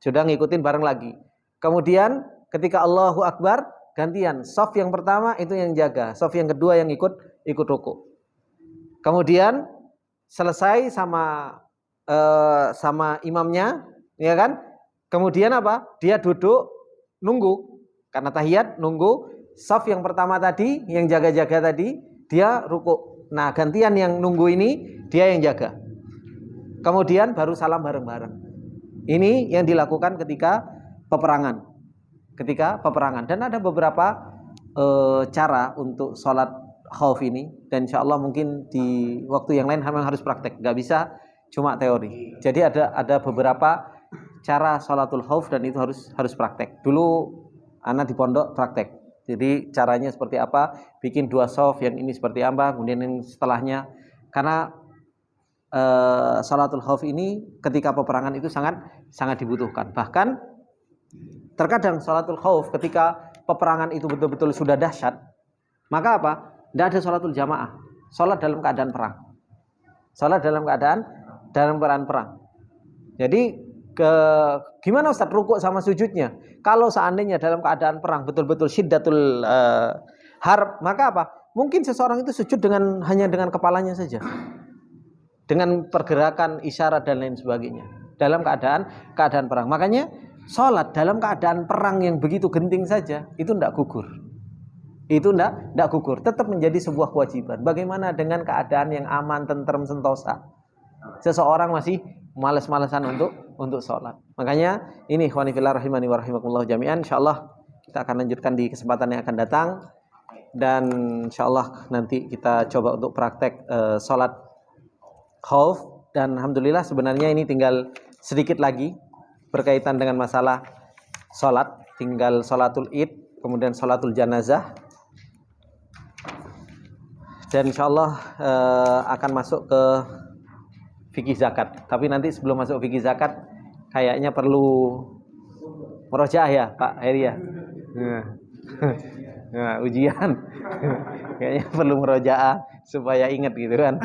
Sudah ngikutin bareng lagi. Kemudian ketika Allahu Akbar gantian, shaf yang pertama itu yang jaga, shaf yang kedua yang ikut ruku. Kemudian selesai sama imamnya, ya kan? Kemudian apa? Dia duduk nunggu karena tahiyat, nunggu shaf yang pertama tadi yang jaga-jaga tadi dia ruku. Nah, gantian yang nunggu ini dia yang jaga. Kemudian baru salam bareng-bareng. Ini yang dilakukan ketika peperangan. Dan ada beberapa cara untuk sholat khauf ini, dan insya Allah mungkin di waktu yang lain memang harus praktek, nggak bisa cuma teori. Jadi ada beberapa cara sholatul khauf dan itu harus praktek. Dulu anak di pondok praktek. Jadi caranya seperti apa? Bikin 2 shaf, yang ini seperti apa, kemudian yang setelahnya. Karena sholatul khauf ini ketika peperangan itu sangat dibutuhkan. Bahkan terkadang sholatul khauf ketika peperangan itu betul-betul sudah dahsyat, maka apa? Tidak ada sholatul jamaah. Sholat dalam keadaan perang. Sholat dalam keadaan perang. Jadi gimana Ustaz rukuk sama sujudnya? Kalau seandainya dalam keadaan perang betul-betul syiddatul harb, maka apa? Mungkin seseorang itu sujud hanya dengan kepalanya saja. Dengan pergerakan isyarat dan lain sebagainya. Dalam keadaan perang. Makanya sholat dalam keadaan perang yang begitu genting saja itu tidak gugur. Itu tidak gugur, tetap menjadi sebuah kewajiban. Bagaimana dengan keadaan yang aman, tentrem, sentosa? Seseorang masih malas-malasan untuk sholat. Makanya ini ikhwani fillah rahimani wa rahimakumullah jami'an, insyaallah kita akan lanjutkan di kesempatan yang akan datang, dan insyaallah nanti kita coba untuk praktek sholat khauf. Dan alhamdulillah sebenarnya ini tinggal sedikit lagi berkaitan dengan masalah sholat, tinggal sholatul id, kemudian sholatul janazah, dan insyaallah akan masuk ke fikih zakat. Tapi nanti sebelum masuk fikih zakat kayaknya perlu murojaah ya Pak Heri ya. Nah, ujian kayaknya perlu murojaah supaya ingat gitu kan.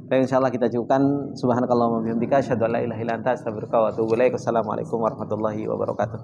Dan insyaallah kita cukupkan. Subhanakallahumma wa bihamdika asyhadu an la ilaha illa anta astaghfiruka wa atubu ilaik. Wassalamualaikum warahmatullahi wabarakatuh.